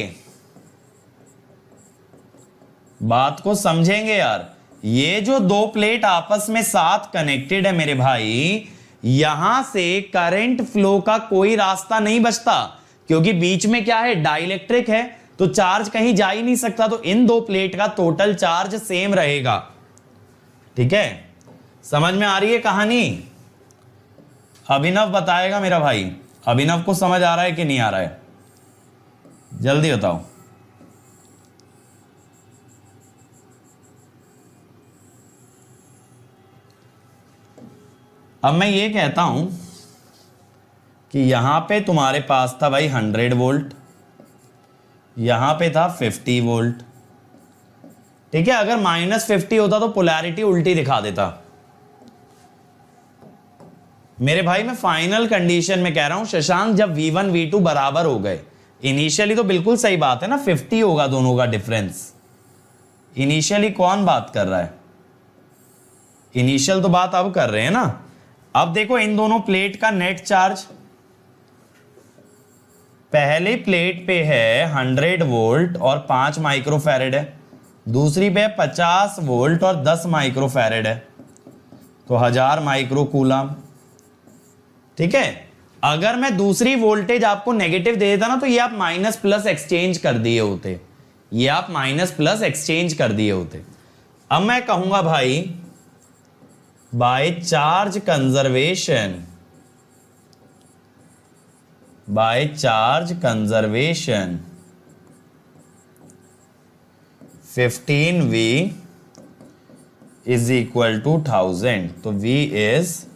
बात को समझेंगे यार, ये जो दो प्लेट आपस में साथ कनेक्टेड है मेरे भाई, यहां से करंट फ्लो का कोई रास्ता नहीं बचता क्योंकि बीच में क्या है, डाइलेक्ट्रिक है। तो चार्ज कहीं जा ही नहीं सकता, तो इन दो प्लेट का टोटल चार्ज सेम रहेगा। ठीक है, समझ में आ रही है कहानी? अभिनव बताएगा मेरा भाई, अभिनव को समझ आ रहा है कि नहीं आ रहा है, जल्दी बताओ। अब मैं ये कहता हूं कि यहां पे तुम्हारे पास था भाई 100 वोल्ट, यहां पे था 50 वोल्ट। ठीक है, अगर -50 होता तो पोलैरिटी उल्टी दिखा देता। मेरे भाई मैं फाइनल कंडीशन में कह रहा हूं शशांक, जब V1 V2 बराबर हो गए, इनिशियली तो बिल्कुल सही बात है ना, 50 होगा दोनों का डिफरेंस। इनिशियली कौन बात कर रहा है? इनिशियल तो बात अब कर रहे हैं ना। अब देखो इन दोनों प्लेट का नेट चार्ज, पहली प्लेट पे है 100 वोल्ट और 5 माइक्रोफैरेड है, दूसरी पे 50 वोल्ट और 10 माइक्रोफैरेड है, तो 1000 माइक्रो कूलम। ठीक है, अगर मैं दूसरी वोल्टेज आपको नेगेटिव दे देता ना, तो ये आप माइनस प्लस एक्सचेंज कर दिए होते, ये आप माइनस प्लस एक्सचेंज कर दिए होते। अब मैं कहूंगा भाई by charge conservation, by charge conservation 15V is equal to 1000, तो V इज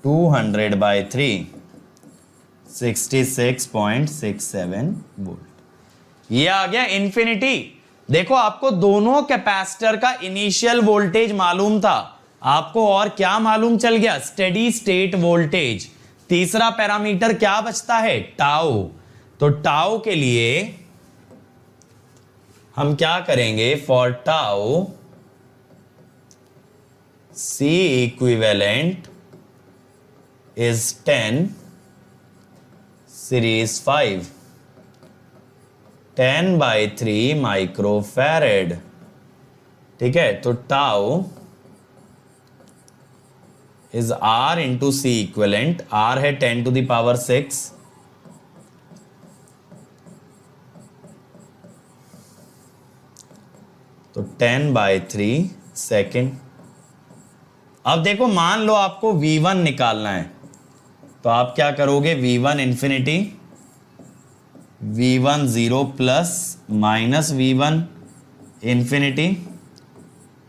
200/3, 66.67 वोल्ट। ये आ गया इन्फिनिटी। देखो आपको दोनों कैपेसिटर का इनिशियल वोल्टेज मालूम था, आपको और क्या मालूम चल गया? Steady state voltage. तीसरा पैरामीटर क्या बचता है? टाउ। तो टाउ के लिए हम क्या करेंगे? For tau C equivalent is 10 series 5, 10/3 microfarad. ठीक है, तो tau is R into C equivalent, R है 10⁶, तो 10/3 सेकेंड। अब देखो मान लो आपको V1 निकालना है, तो आप क्या करोगे? V1 infinity, V1 0 plus minus V1 infinity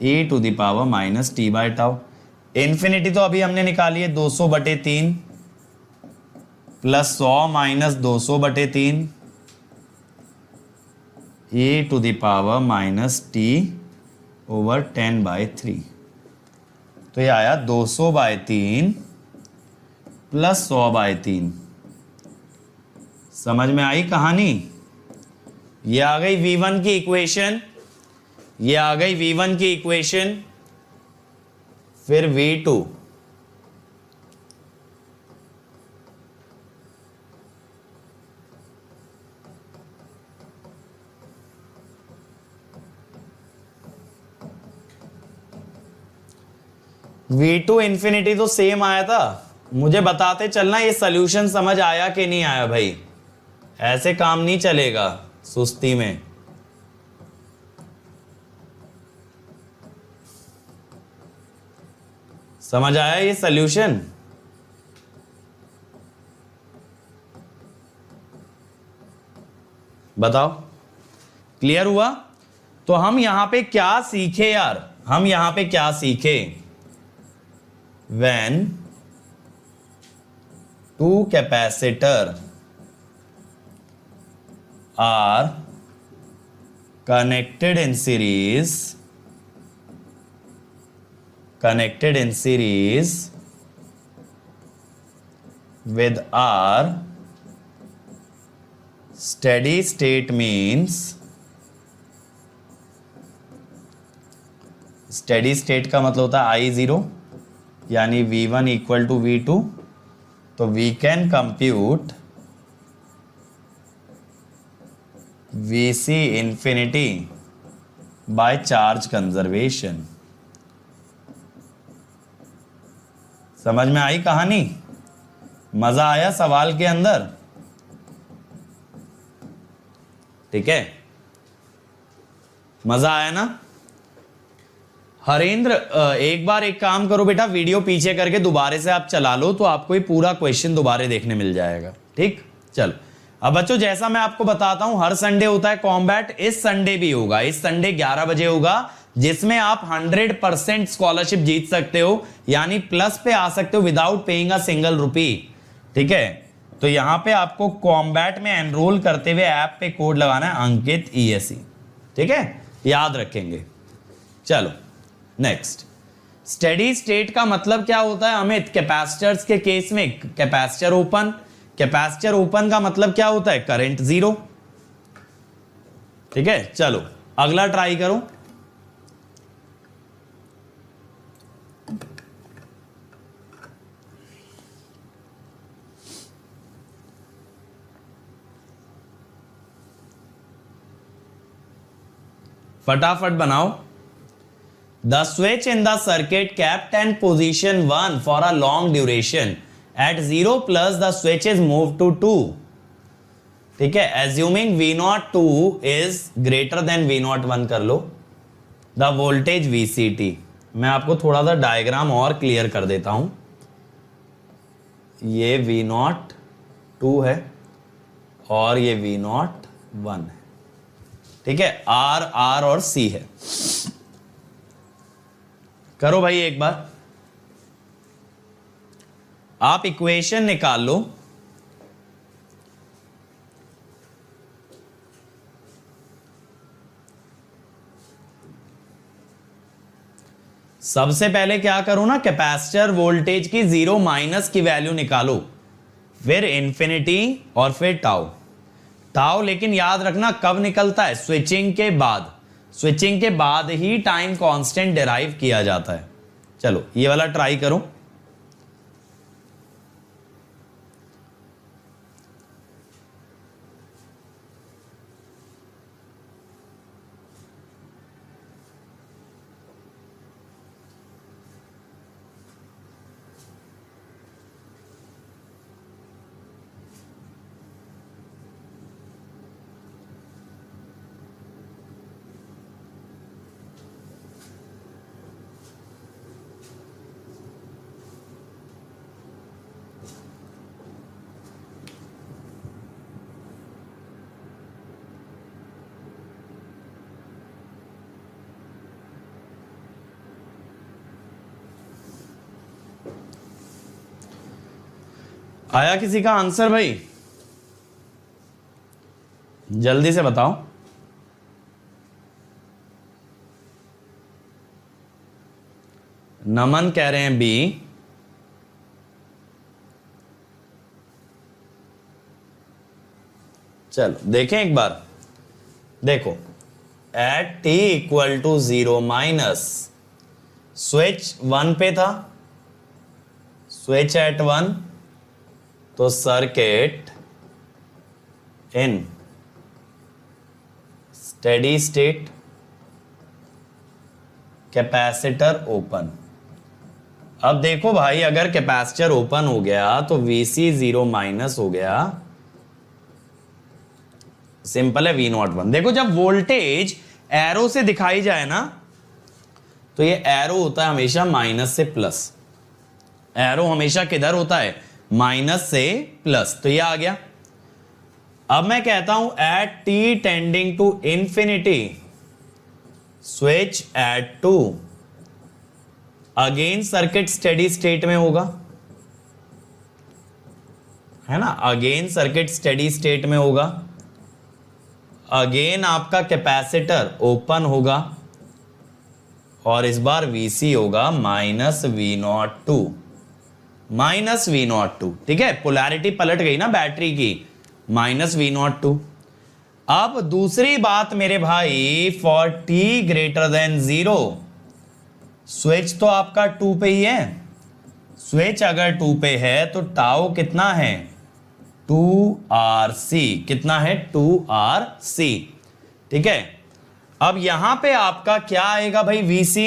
e⁻⁻t/τ। Infinity तो अभी हमने निकाली है 200/3 प्लस 100 माइनस 200/3 e⁻⁻t/10/3। तो ये आया 200/3 प्लस 100/3। समझ में आई कहानी? ये आ गई V1 की इक्वेशन, ये आ गई V1 की इक्वेशन। फिर V2, V2 इंफिनिटी तो सेम आया था। मुझे बताते चलना ये सॉल्यूशन समझ आया कि नहीं आया भाई, ऐसे काम नहीं चलेगा सुस्ती में। समझ आया ये सॉल्यूशन? बताओ, क्लियर हुआ? तो हम यहां पे क्या सीखे यार? हम यहां पे क्या सीखे? When two capacitor are connected in series with R, steady state means, steady state का मतलब होता है I0 यानी V1 इक्वल टू V2। तो we can compute VC infinity by charge conservation. समझ में आई कहानी? मजा आया सवाल के अंदर? ठीक है, मजा आया ना? हरेंद्र एक बार एक काम करो बेटा, वीडियो पीछे करके दोबारा से आप चला लो तो आपको ये पूरा क्वेश्चन दोबारा देखने मिल जाएगा। ठीक, चलो अब बच्चों जैसा मैं आपको बताता हूं, हर संडे होता है कॉम्बैट, इस संडे भी होगा, इस संडे 11 बजे होगा, जिसमें आप 100% स्कॉलरशिप जीत सकते हो, यानी प्लस पे आ सकते हो without paying a single rupee. ठीक है, तो यहां पे आपको कॉम्बैट में एनरोल करते हुए ऐप पे कोड लगाना है अंकित ESE। ठीक है, याद रखेंगे। चलो नेक्स्ट, स्टेडी स्टेट का मतलब क्या होता है अमित? कैपेसिटर्स के केस में कैपेसिटर ओपन, कैपेसिटर ओपन का मतलब क्या होता है? Current zero. ठीक है, चलो अगला ट्राई करो। फटाफट बनाओ। The switch in the circuit kept in position 1 for a long duration. At 0 plus the switch is moved to 2. ठीक है, assuming V02 is greater than V01 कर लो, the voltage VCT। मैं आपको थोड़ा सा डायग्राम और क्लियर कर देता हूं। ये V02 है और ये V01 है। ठीक है, R और C है। करो भाई एक बार, आप इक्वेशन निकाल लो। सबसे पहले क्या करो ना, कैपेसिटर वोल्टेज की 0 माइनस की वैल्यू निकालो, फिर इंफिनिटी और फिर टाउ। टाउ लेकिन याद रखना कब निकलता है? स्विचिंग के बाद। स्विचिंग के बाद ही टाइम कांस्टेंट डिराइव किया जाता है। चलो ये वाला ट्राई करो। आया किसी का आंसर भाई? जल्दी से बताओ। नमन कह रहे हैं बी। चलो देखें एक बार, देखो at t equal to 0 minus switch 1 पे था, स्विच एट 1, तो circuit in steady state, capacitor open. अब देखो भाई, अगर कैपेसिटर ओपन हो गया तो VC 0 माइनस हो गया, सिंपल है V01। देखो जब वोल्टेज एरो से दिखाई जाए ना, तो ये एरो होता है हमेशा माइनस से प्लस। एरो हमेशा किधर होता है? माइनस से प्लस। तो ये आ गया। अब मैं कहता हूं at t tending to infinity, switch at 2, again circuit steady state में होगा, है ना? अगेन सर्किट स्टेडी स्टेट में होगा, अगेन आपका कैपेसिटर ओपन होगा और इस बार VC होगा माइनस V02, माइनस V02। ठीक है, पोलैरिटी पलट गई ना बैटरी की, माइनस V02। अब दूसरी बात मेरे भाई, for t greater than 0, switch तो आपका 2 पे ही है। स्विच अगर 2 पे है तो टाउ कितना है? 2RC। कितना है? 2RC। ठीक है, अब यहां पे आपका क्या आएगा भाई? VC,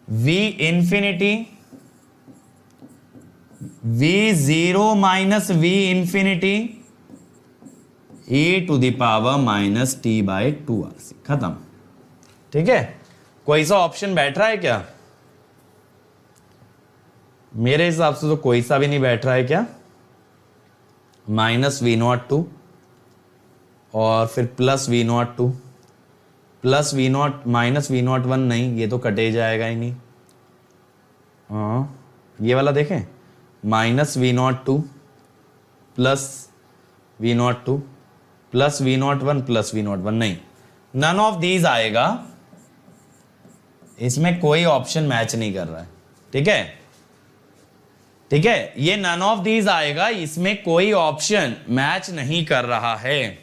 V infinity, V0 minus V infinity e⁻−t/2rc, खत्म। ठीक है, कोई सा ऑप्शन बैठ रहा है क्या? मेरे हिसाब से तो कोई सा भी नहीं बैठ रहा है। क्या? -v02 और फिर +v02 प्लस v0 -v01 नहीं, ये तो कटे जाएगा ही नहीं। हाँ, ये वाला देखें, -v02 plus v02 plus v01 plus v01 नहीं, नन ऑफ दीज आएगा। इसमें कोई ऑप्शन मैच नहीं कर रहा है। ठीक है, ठीक है, ये नन ऑफ दीज आएगा, इसमें कोई ऑप्शन मैच नहीं कर रहा है।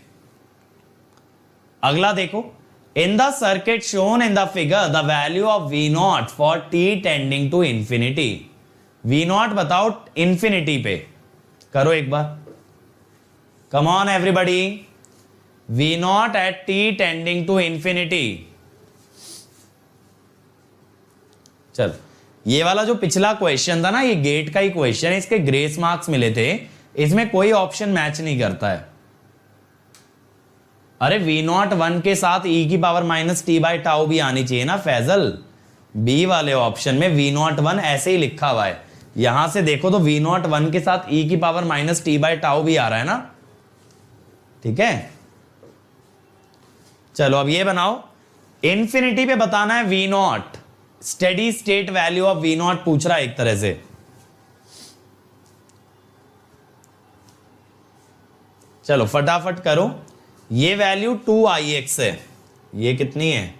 अगला देखो, in the circuit shown in the figure the value of v0 for t tending to infinity. v0 बताओ इंफिनिटी पे, करो एक बार, come on everybody, v0 at t tending to infinity. चल, ये वाला जो पिछला क्वेश्चन था ना, ये गेट का ही क्वेश्चन है, इसके ग्रेस मार्क्स मिले थे, इसमें कोई ऑप्शन मैच नहीं करता है। अरे v0 1 के साथ e⁻−t/τ भी आनी चाहिए ना फैजल। बी वाले ऑप्शन में v0 1 ऐसे ही लिखा हुआ है, यहां से देखो तो v0 1 के साथ e⁻−t/τ भी आ रहा है ना। ठीक है, चलो अब ये बनाओ, इंफिनिटी पे बताना है v0, steady state value of v0 पूछ रहा है एक तरह से। चलो फटाफट करो, ये वैल्यू 2ix है, ये कितनी है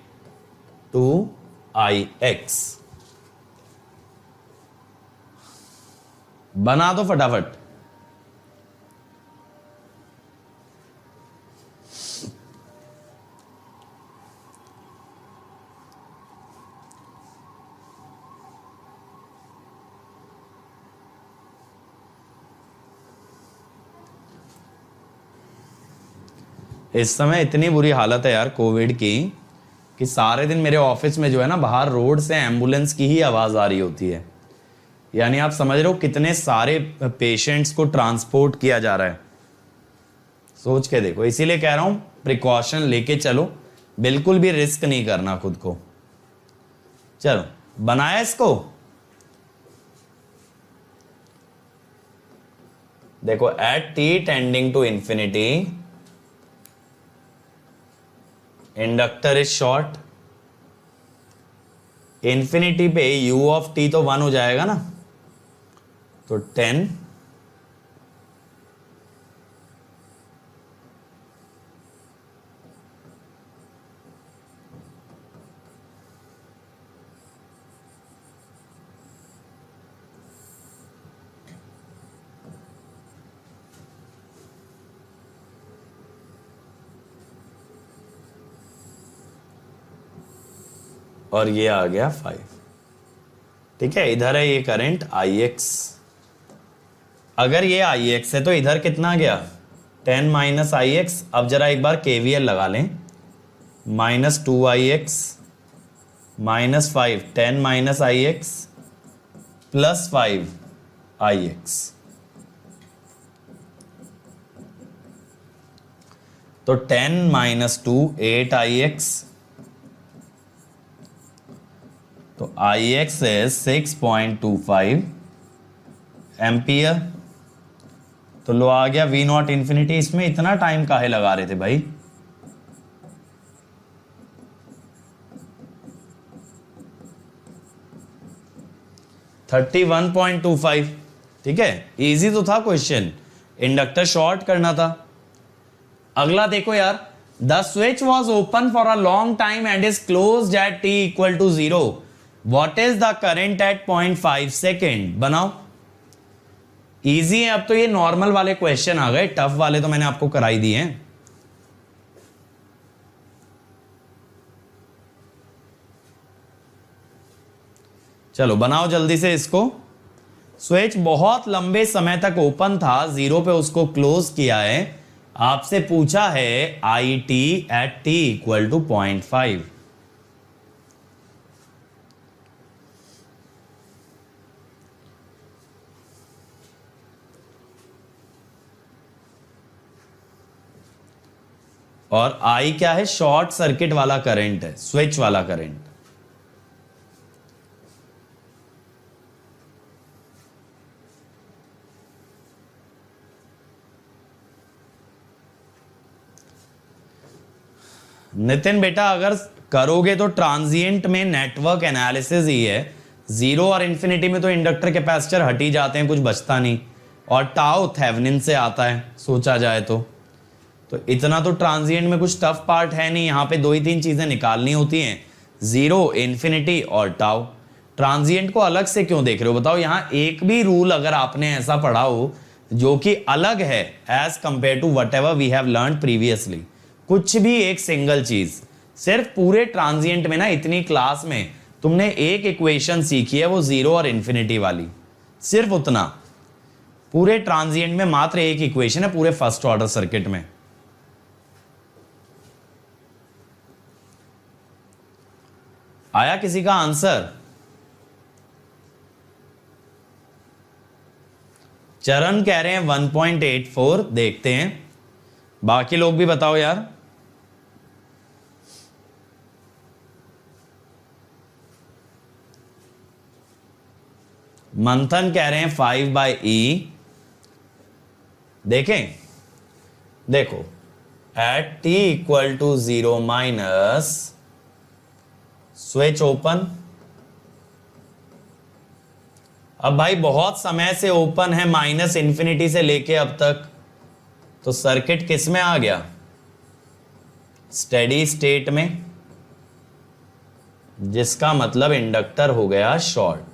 2ix, बना दो फटाफट। इस समय इतनी बुरी हालत है यार कोविड की कि सारे दिन मेरे ऑफिस में जो है ना, बाहर रोड से एम्बुलेंस की ही आवाज़ आ रही होती है। यानी आप समझ रहे हो कितने सारे पेशेंट्स को ट्रांसपोर्ट किया जा रहा है। सोच के देखो, इसीलिए कह रहा हूं प्रिकॉशन लेके चलो, बिल्कुल भी रिस्क नहीं करना खुद को। चलो बनाया इसको, देखो at t tending to infinity inductor is short, infinity पे u ऑफ t तो 1 हो जाएगा ना, तो 10 और ये आ गया 5। ठीक है, इधर है ये करंट ix, अगर ये ix है तो इधर कितना गया 10 - ix। अब जरा एक बार KVL लगा लें, -2ix -5 10 - ix प्लस 5ix, तो 10 - 2 8ix, तो ix है 6.25 एम्पियर। तो लो आ गया v0 इंफिनिटी। इसमें इतना टाइम काहे लगा रहे थे भाई? (31.25). ठीक है, इजी तो था क्वेश्चन, इंडक्टर शॉर्ट करना था। अगला देखो यार, the switch was open for a long time and is closed eight t = 0। What is the current at 0.5 second? बनाओ, इजी है। अब तो ये नॉर्मल वाले क्वेश्चन आ गए, टफ वाले तो मैंने आपको कराई दिए हैं। चलो बनाओ जल्दी से इसको। स्विच बहुत लंबे समय तक ओपन था, 0 पे उसको क्लोज किया है। आपसे पूछा है IT at t = 0.5। और आई क्या है, शॉर्ट सर्किट वाला करंट है, स्विच वाला करंट। नितिन बेटा अगर करोगे तो ट्रांजिएंट में नेटवर्क एनालिसिस ही है, जीरो और इंफिनिटी में तो इंडक्टर कैपेसिटर हट ही जाते हैं, कुछ बचता नहीं, और टाउ थेवेनिन से आता है सोचा जाए तो इतना तो ट्रांजिएंट में कुछ टफ पार्ट है नहीं। यहाँ पे 2 ही 3 चीजें निकालनी होती हैं, जीरो, इंफिनिटी और टाउ। ट्रांजिएंट को अलग से क्यों देख रहे हो बताओ? यहाँ एक भी रूल अगर आपने ऐसा पढ़ा हो जो कि अलग है as compared to whatever we have learn previously, कुछ भी एक सिंगल चीज, सिर्फ पूरे ट्रांजिएंट में ना इतनी क्लास में तुमने एक इक्वेशन सीखी है, वो जीरो और इंफिनिटी वाली, सिर्फ उतना। पूरे ट्रांजिएंट में मात्र एक इक्वेशन है पूरे फर्स्ट ऑर्डर सर्किट में। आया किसी का आंसर? चरण कह रहे हैं 1.84, देखते हैं बाकी लोग भी बताओ यार। मंथन कह रहे हैं 5/E। देखें, देखो at t equal to 0 minus switch open. अब भाई बहुत समय से ओपन है, माइनस इंफिनिटी से लेके अब तक, तो सर्किट किस में आ गया? स्टेडी स्टेट में, जिसका मतलब इंडक्टर हो गया शॉर्ट।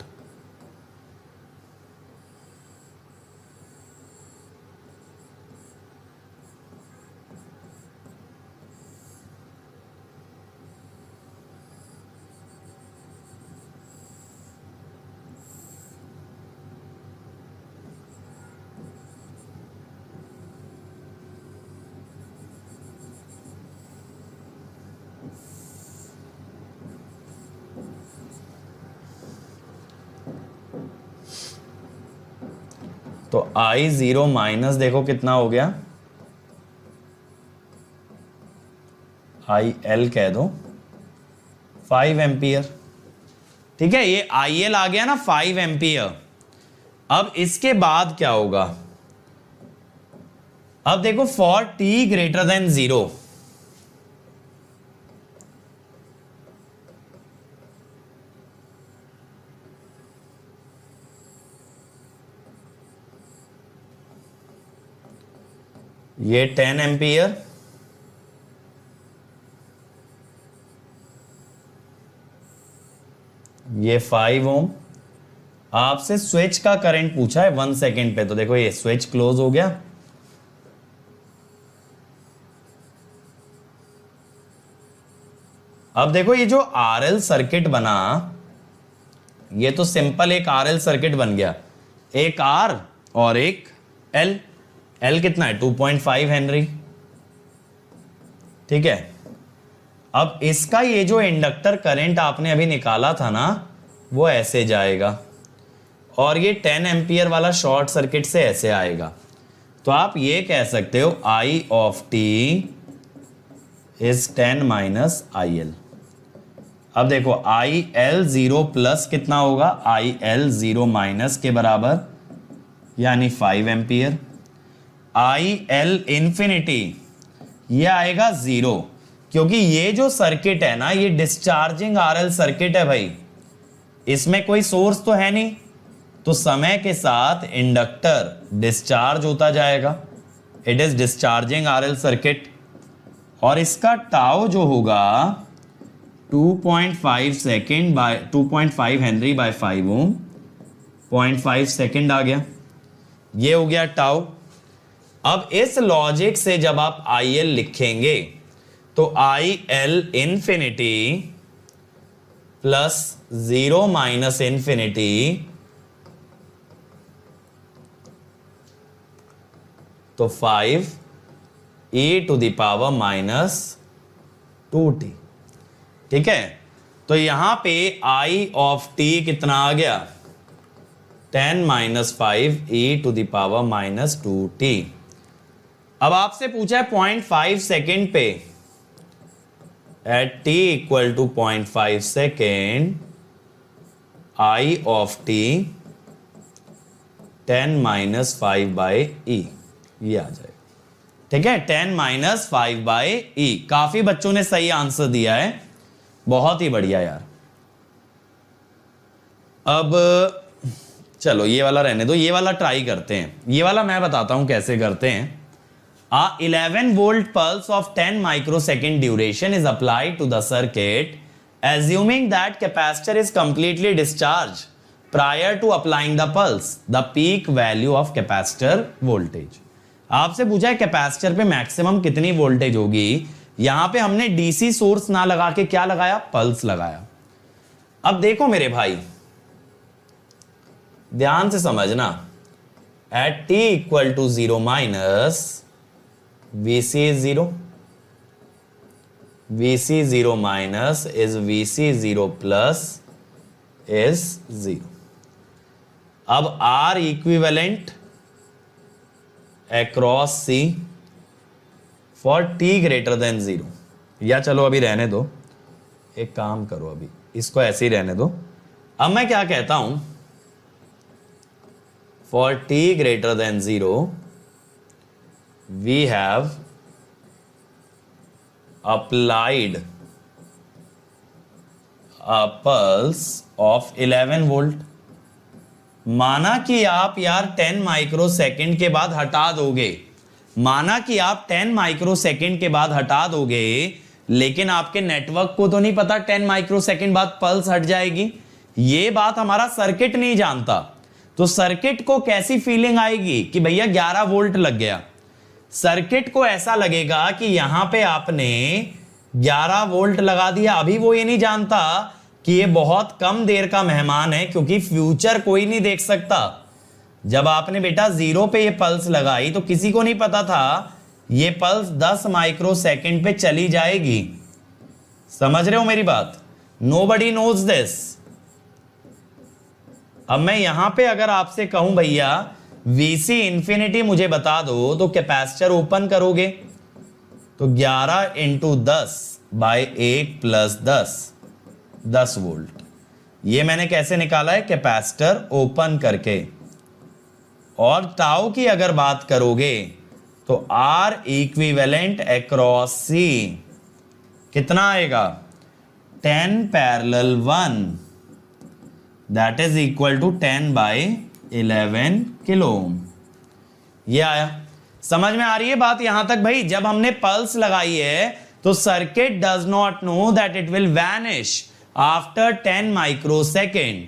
तो I0 माइनस देखो कितना हो गया, IL कह दो 5 एम्पियर। ठीक है, ये IL आ गया ना 5 एम्पियर। अब इसके बाद क्या होगा? अब देखो फॉर t ग्रेटर देन 0, ये 10 एम्पियर, ये 5 ओम। आपसे स्विच का करंट पूछा है 1 सेकेंड पे, तो देखो ये स्विच क्लोज हो गया। अब देखो ये जो आरएल सर्किट बना, ये तो सिंपल एक आरएल सर्किट बन गया, एक आर और एक एल। एल कितना है? 2.5 हेनरी। ठीक है, अब इसका ये जो इंडक्टर करंट आपने अभी निकाला था ना, वो ऐसे जाएगा, और ये 10 एम्पियर वाला शॉर्ट सर्किट से ऐसे आएगा। तो आप ये कह सकते हो I of t is 10 minus IL। अब देखो IL0 प्लस कितना होगा? IL0 माइनस के बराबर, यानी 5 एम्पियर। IL इंफिनिटी ये आएगा 0, क्योंकि ये जो सर्किट है ना, ये डिस्चार्जिंग RL सर्किट है भाई, इसमें कोई सोर्स तो है नहीं, तो समय के साथ इंडक्टर डिस्चार्ज होता जाएगा। It is discharging RL circuit, और इसका टाउ जो होगा 2.5 second by 2.5 henry by 5 ohm, 0.5 second आ गया, ये हो गया टाउ। अब इस लॉजिक से जब आप IL लिखेंगे तो IL infinity plus 0 minus infinity, तो 5 e to the power minus 2t। ठीक है, तो यहां पे I ऑफ t कितना आ गया? 10 minus 5 e to the power minus 2t। अब आपसे पूछा है 0.5 सेकेंड पे, at t equal to 0.5 second I of t 10 minus 5 by e, ये आ जाएगा। ठीक है, 10 माइनस 5 बाई e। काफी बच्चों ने सही आंसर दिया है, बहुत ही बढ़िया यार। अब चलो ये वाला रहने दो, ये वाला ट्राई करते हैं। ये वाला मैं बताता हूं कैसे करते हैं। A 11 volt pulse of 10 microsecond duration is applied to the circuit, assuming that capacitor is completely discharged prior to applying the pulse. The peak value of capacitor voltage. आपसे पूछा है कैपेसिटर पे मैक्सिमम कितनी वोल्टेज होगी। यहां पे हमने DC source ना लगा के क्या लगाया, पल्स लगाया। अब देखो मेरे भाई, ध्यान से समझना, at t equal to 0 minus Vc is 0, Vc 0 minus is Vc 0 plus is 0. अब R equivalent across C for t greater than 0, या चलो अभी रहने दो, एक काम करो, अभी इसको ऐसे ही रहने दो। अब मैं क्या कहता हूं, for t greater than 0 we have applied a pulse of 11 volt। माना कि आप यार 10 माइक्रोसेकंड के बाद हटा दोगे, माना कि आप 10 माइक्रोसेकंड के बाद हटा दोगे, लेकिन आपके नेटवर्क को तो नहीं पता 10 माइक्रोसेकंड बाद पल्स हट जाएगी। ये बात हमारा सर्किट नहीं जानता। तो सर्किट को कैसी फीलिंग आएगी कि भैया 11 वोल्ट लग गया। सर्किट को ऐसा लगेगा कि यहां पे आपने 11 वोल्ट लगा दिया। अभी वो ये नहीं जानता कि ये बहुत कम देर का मेहमान है, क्योंकि फ्यूचर कोई नहीं देख सकता। जब आपने बेटा 0 पे ये पल्स लगाई तो किसी को नहीं पता था ये पल्स 10 माइक्रोसेकंड पे चली जाएगी। समझ रहे हो मेरी बात? Nobody knows this. अब मैं यहां पे अगर आपसे कहूं भैया Vc इंफिनिटी मुझे बता दो, तो कैपेसिटर ओपन करोगे तो 11 इंटू 10 बाई 1 प्लस 10 वोल्ट। ये मैंने कैसे निकाला है, कैपेसिटर ओपन करके। और टाउ की अगर बात करोगे तो R इक्विवेलेंट अक्रॉस C कितना आएगा, 10 parallel 1, that is equal to 10 by 11 kilo ohm. ये आया, समझ में आ रही है बात यहां तक भाई? जब हमने पल्स लगाई है तो circuit does not know that it will vanish after 10 microsecond.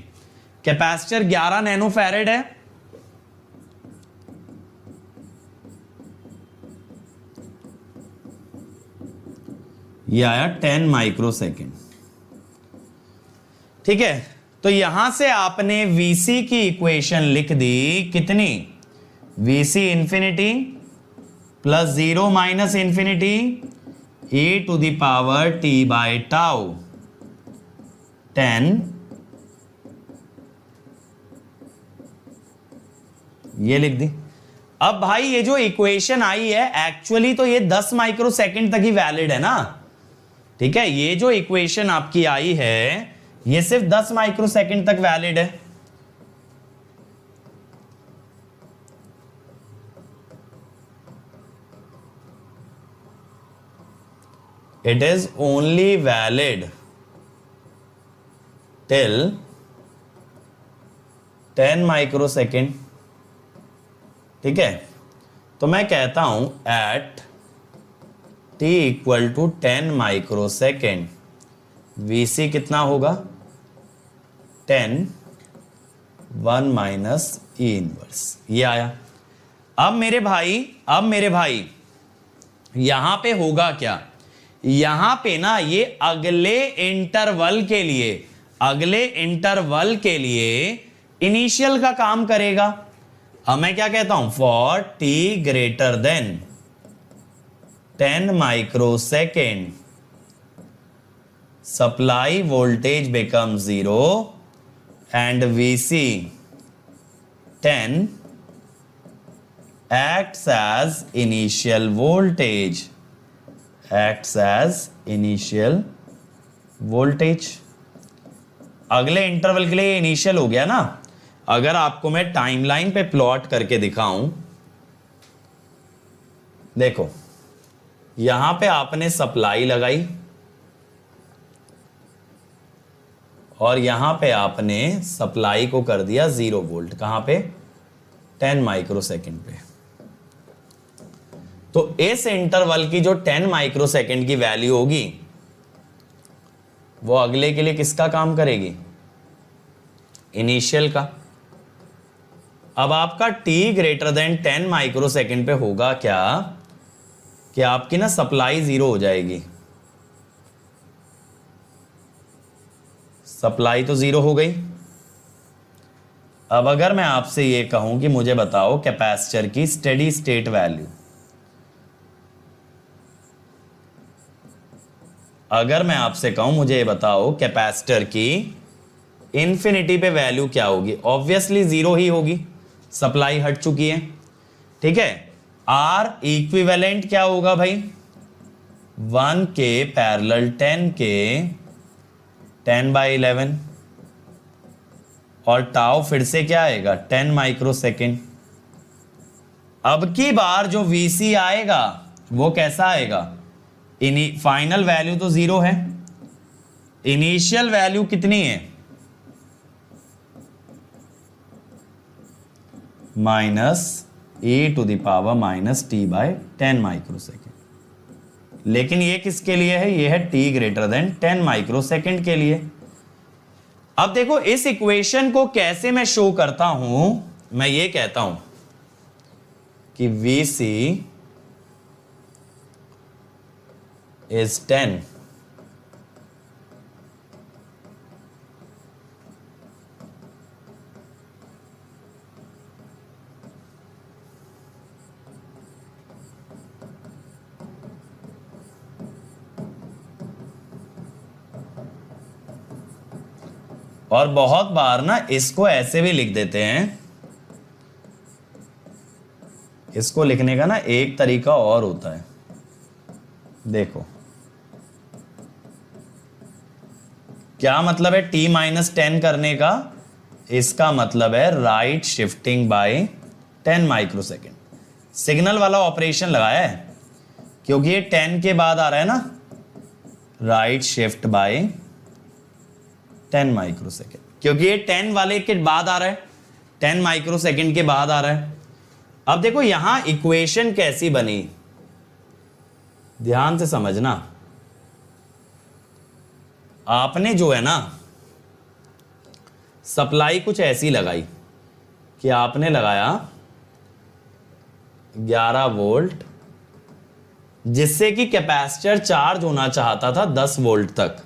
Capacitor 11 nano farad है, ये आया 10 माइक्रोसेकेंड। ठीक है, तो यहां से आपने Vc की इक्वेशन लिख दी कितनी, Vc infinity plus 0 minus infinity e to the power t by tau 10, ये लिख दी। अब भाई ये जो इक्वेशन आई है एक्चुअली तो ये 10 माइक्रोसेकंड तक ही वैलिड है ना। ठीक है, ये जो इक्वेशन आपकी आई है ये सिर्फ 10 माइक्रोसेकंड तक वैलिड है। It is only valid till 10 microsecond. ठीक है, तो मैं कहता हूं at t equal to 10 microsecond Vc कितना होगा, 10 1 माइनस ई इनवर्स। ये आया। अब मेरे भाई यहां पे होगा क्या, यहां पे ना ये अगले इंटरवल के लिए इनिशियल का काम करेगा। अब मैं क्या कहता हूं, for t greater then 10 microsecond supply voltage becomes 0 and Vc 10 acts as initial voltage, acts as initial voltage। अगले इंटरवल के लिए इनिशियल हो गया ना। अगर आपको मैं टाइमलाइन पे प्लॉट करके दिखाऊं, देखो यहां पे आपने सप्लाई लगाई और यहां पे आपने सप्लाई को कर दिया 0 वोल्ट। कहां पे? 10 माइक्रोसेकंड पे। तो इस इंटरवल की जो 10 माइक्रोसेकंड की वैल्यू होगी वो अगले के लिए किसका काम करेगी? इनिशियल का। अब आपका t ग्रेटर देन 10 माइक्रोसेकंड पे होगा क्या कि आपकी ना सप्लाई 0 हो जाएगी। सप्लाई तो 0 हो गई। अब अगर मैं आपसे ये कहूं कि मुझे बताओ कैपेसिटर की स्टेडी स्टेट वैल्यू, अगर मैं आपसे कहूं मुझे ये बताओ कैपेसिटर की इंफिनिटी पे वैल्यू क्या होगी? ऑब्वियसली 0 ही होगी, सप्लाई हट चुकी है। ठीक है। आर इक्विवेलेंट क्या होगा भाई? 1 के पैरेलल 10 के 10/11 और टाउ फिर से क्या आएगा? 10 माइक्रोसेकंड। अब की बार जो VC आएगा वो कैसा आएगा? फाइनल वैल्यू तो 0 है, इनिशियल वैल्यू कितनी है? -e⁻⁻t/10 microsecond. लेकिन ये किसके लिए है? ये है t ग्रेटर देन 10 माइक्रोसेकंड के लिए। अब देखो इस इक्वेशन को कैसे मैं शो करता हूं। मैं ये कहता हूं कि VC is 10 और बहुत बार ना इसको ऐसे भी लिख देते हैं। इसको लिखने का ना एक तरीका और होता है, देखो क्या मतलब है t-10 करने का? इसका मतलब है right shifting by 10 microsecond. Signal वाला ऑपरेशन लगाया है क्योंकि ये 10 के बाद आ रहा है ना, राइट शिफ्ट बाय 10 माइक्रोसेकंड, क्योंकि ये 10 वाले के बाद आ रहा है, 10 माइक्रोसेकंड के बाद आ रहा है। अब देखो यहां इक्वेशन कैसी बनी, ध्यान से समझना। आपने जो है ना सप्लाई कुछ ऐसी लगाई कि आपने लगाया 11 वोल्ट, जिससे कि कैपेसिटर चार्ज होना चाहता था 10 वोल्ट तक।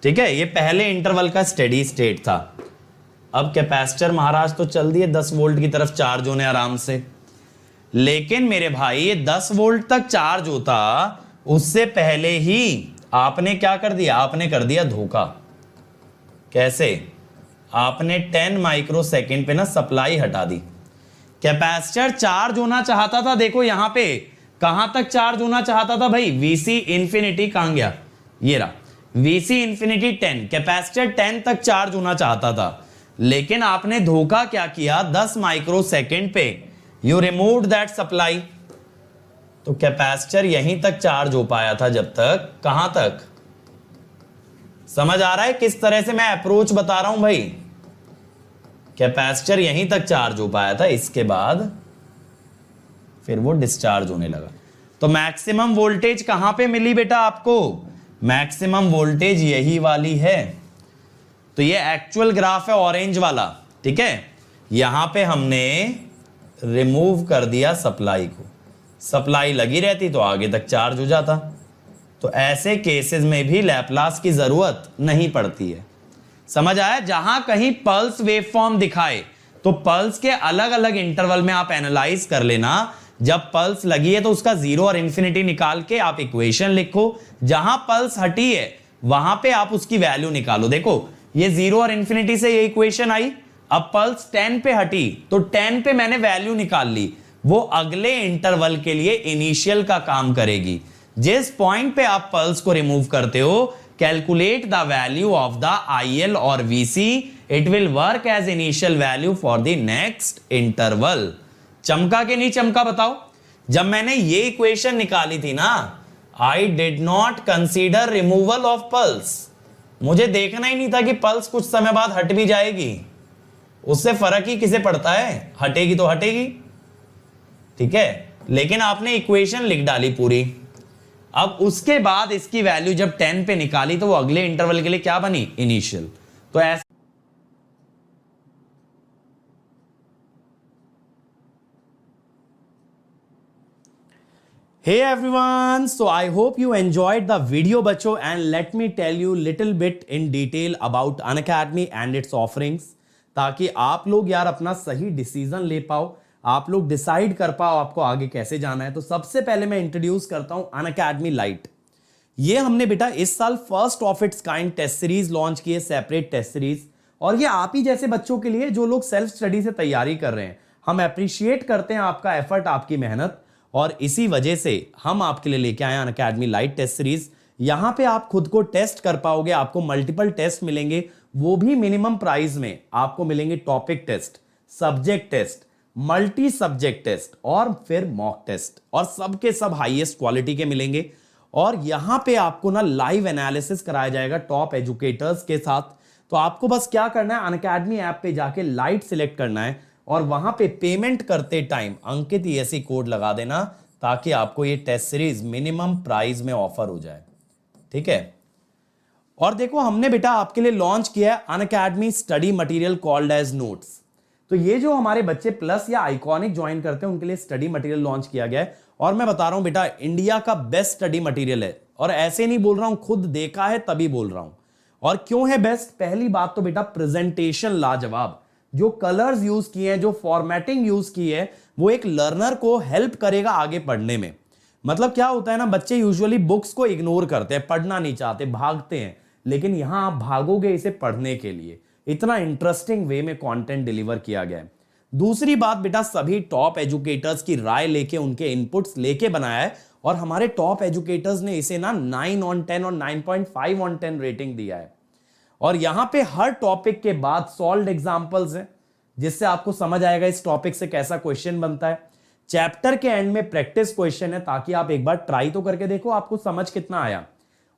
ठीक है, ये पहले इंटरवल का स्टेडी स्टेट था। अब कैपेसिटर महाराज तो चल दिए 10 वोल्ट की तरफ चार्ज होने आराम से, लेकिन मेरे भाई ये 10 वोल्ट तक चार्ज होता उससे पहले ही आपने क्या कर दिया? आपने कर दिया धोखा। कैसे? आपने 10 माइक्रोसेकंड पे ना सप्लाई हटा दी। कैपेसिटर चार्ज होना चाहता था, देखो यहां पे कहां तक चार्ज होना चाहता था भाई? VC इंफिनिटी कहां गया? ये रहा VC इंफिनिटी 10, कैपेसिटर 10 तक चार्ज होना चाहता था, लेकिन आपने धोखा क्या किया? 10 माइक्रोसेकंड पे यू रिमूव्ड दैट सप्लाई। तो कैपेसिटर यहीं तक चार्ज हो पाया था, जब तक कहां तक? समझ आ रहा है किस तरह से मैं अप्रोच बता रहा हूं भाई? कैपेसिटर यहीं तक चार्ज हो पाया था, इसके बाद फिर वो डिस्चार्ज होने लगा। तो मैक्सिमम वोल्टेज कहां पे मिली बेटा आपको? मैक्सिमम वोल्टेज यही वाली है। तो ये एक्चुअल ग्राफ है ऑरेंज वाला। ठीक है, यहां पे हमने रिमूव कर दिया सप्लाई को। सप्लाई लगी रहती तो आगे तक चार्ज हो जाता। तो ऐसे केसेस में भी लैप्लास की जरूरत नहीं पड़ती है। समझ आया? जहां कहीं पल्स वेवफॉर्म दिखाए तो पल्स के अलग अलग इंटरवल में आप एनालाइज कर लेना। जब पल्स लगी है तो उसका 0 और इंफिनिटी निकाल के आप इक्वेशन लिखो। जहां पल्स हटी है वहां पे आप उसकी वैल्यू निकालो। देखो ये 0 और इंफिनिटी से ये इक्वेशन आई। अब पल्स 10 पे हटी तो 10 पे मैंने वैल्यू निकाल ली। वो अगले इंटरवल के लिए इनिशियल का काम करेगी। जिस पॉइंट पे आप पल्स को रिमूव करते हो, calculate the value of the IL और VC, it will work as initial value for the next interval. चमका के नहीं चमका बताओ? जब मैंने ये इक्वेशन निकाली थी ना, I did not consider removal of pulse. मुझे देखना ही नहीं था कि पल्स कुछ समय बाद हट भी जाएगी, उससे फर्क ही किसे पड़ता है, हटेगी तो हटेगी, ठीक है। लेकिन आपने इक्वेशन लिख डाली पूरी। अब उसके बाद इसकी वैल्यू जब 10 पे निकाली तो वो अगले इंटरवल के लिए क्या बनी, इनिशियल। तो ऐसे Hey everyone, so I hope you enjoyed the video बच्चों, and let me tell you little bit in detail about Unacademy and its offerings, ताकि आप लोग यार अपना सही डिसीजन ले पाओ, आप लोग डिसाइड कर पाओ आपको आगे कैसे जाना है। तो सबसे पहले मैं इंट्रोड्यूस करता हूं Unacademy Lite। ये हमने बेटा इस साल first of its kind test series launch की है, सेपरेट टेस्ट सीरीज, और ये आप ही जैसे बच्चों के लिए जो लोग सेल्फ स्टडी से तैयारी कर रहे हैं। हम अप्रिशिएट करते हैं आपका एफर्ट, आपकी मेहनत, और इसी वजह से हम आपके लिए लेके आए अनअकैडमी लाइट टेस्ट सीरीज। यहां पे आप खुद को टेस्ट कर पाओगे, आपको मल्टीपल टेस्ट मिलेंगे, वो भी मिनिमम प्राइस में। आपको मिलेंगे topic test, subject test, multi subject test और फिर मॉक टेस्ट, और सबके सब हाईएस्ट क्वालिटी के मिलेंगे। और यहां पे आपको ना लाइव एनालिसिस कराया जाएगा टॉप एजुकेटर्स के साथ। तो आपको बस क्या करना है, अनअकैडमी ऐप पे जाके लाइट सिलेक्ट करना है और वहां पे पेमेंट करते टाइम अंकित ESE कोड लगा देना, ताकि आपको ये टेस्ट सीरीज मिनिमम प्राइस में ऑफर हो जाए, ठीक है। और देखो हमने बेटा आपके लिए लॉन्च किया है Unacademy study material called as notes. तो ये जो हमारे बच्चे प्लस या आइकॉनिक ज्वाइन करते हैं उनके लिए स्टडी मटेरियल लॉन्च किया गया है। और मैं बता रहा हूं बेटा, इंडिया का बेस्ट स्टडी मटेरियल है, और ऐसे नहीं बोल रहा हूं, खुद देखा है तभी बोल रहा हूं। और क्यों है बेस्ट? पहली बात तो बेटा प्रेजेंटेशन लाजवाब, जो कलर्स यूज किए हैं, जो फॉर्मेटिंग यूज की है, वो एक लर्नर को हेल्प करेगा आगे पढ़ने में। मतलब क्या होता है ना, बच्चे यूजुअली बुक्स को इग्नोर करते हैं, पढ़ना नहीं चाहते, भागते हैं, लेकिन यहां आप भागोगे इसे पढ़ने के लिए। इतना इंटरेस्टिंग वे में कंटेंट डिलीवर किया गया है। दूसरी बात बेटा, सभी टॉप एजुकेटर्स की राय लेके, उनके इनपुट्स लेके बनाया है, और हमारे टॉप एजुकेटर्स ने इसे ना 9 on 10 और 9.5 on 10 रेटिंग दिया है। और यहां पे हर टॉपिक के बाद सॉल्व्ड एग्जांपल्स हैं, जिससे आपको समझ आएगा इस टॉपिक से कैसा क्वेश्चन बनता है। चैप्टर के एंड में प्रैक्टिस क्वेश्चन है, ताकि आप एक बार ट्राई तो करके देखो आपको समझ कितना आया।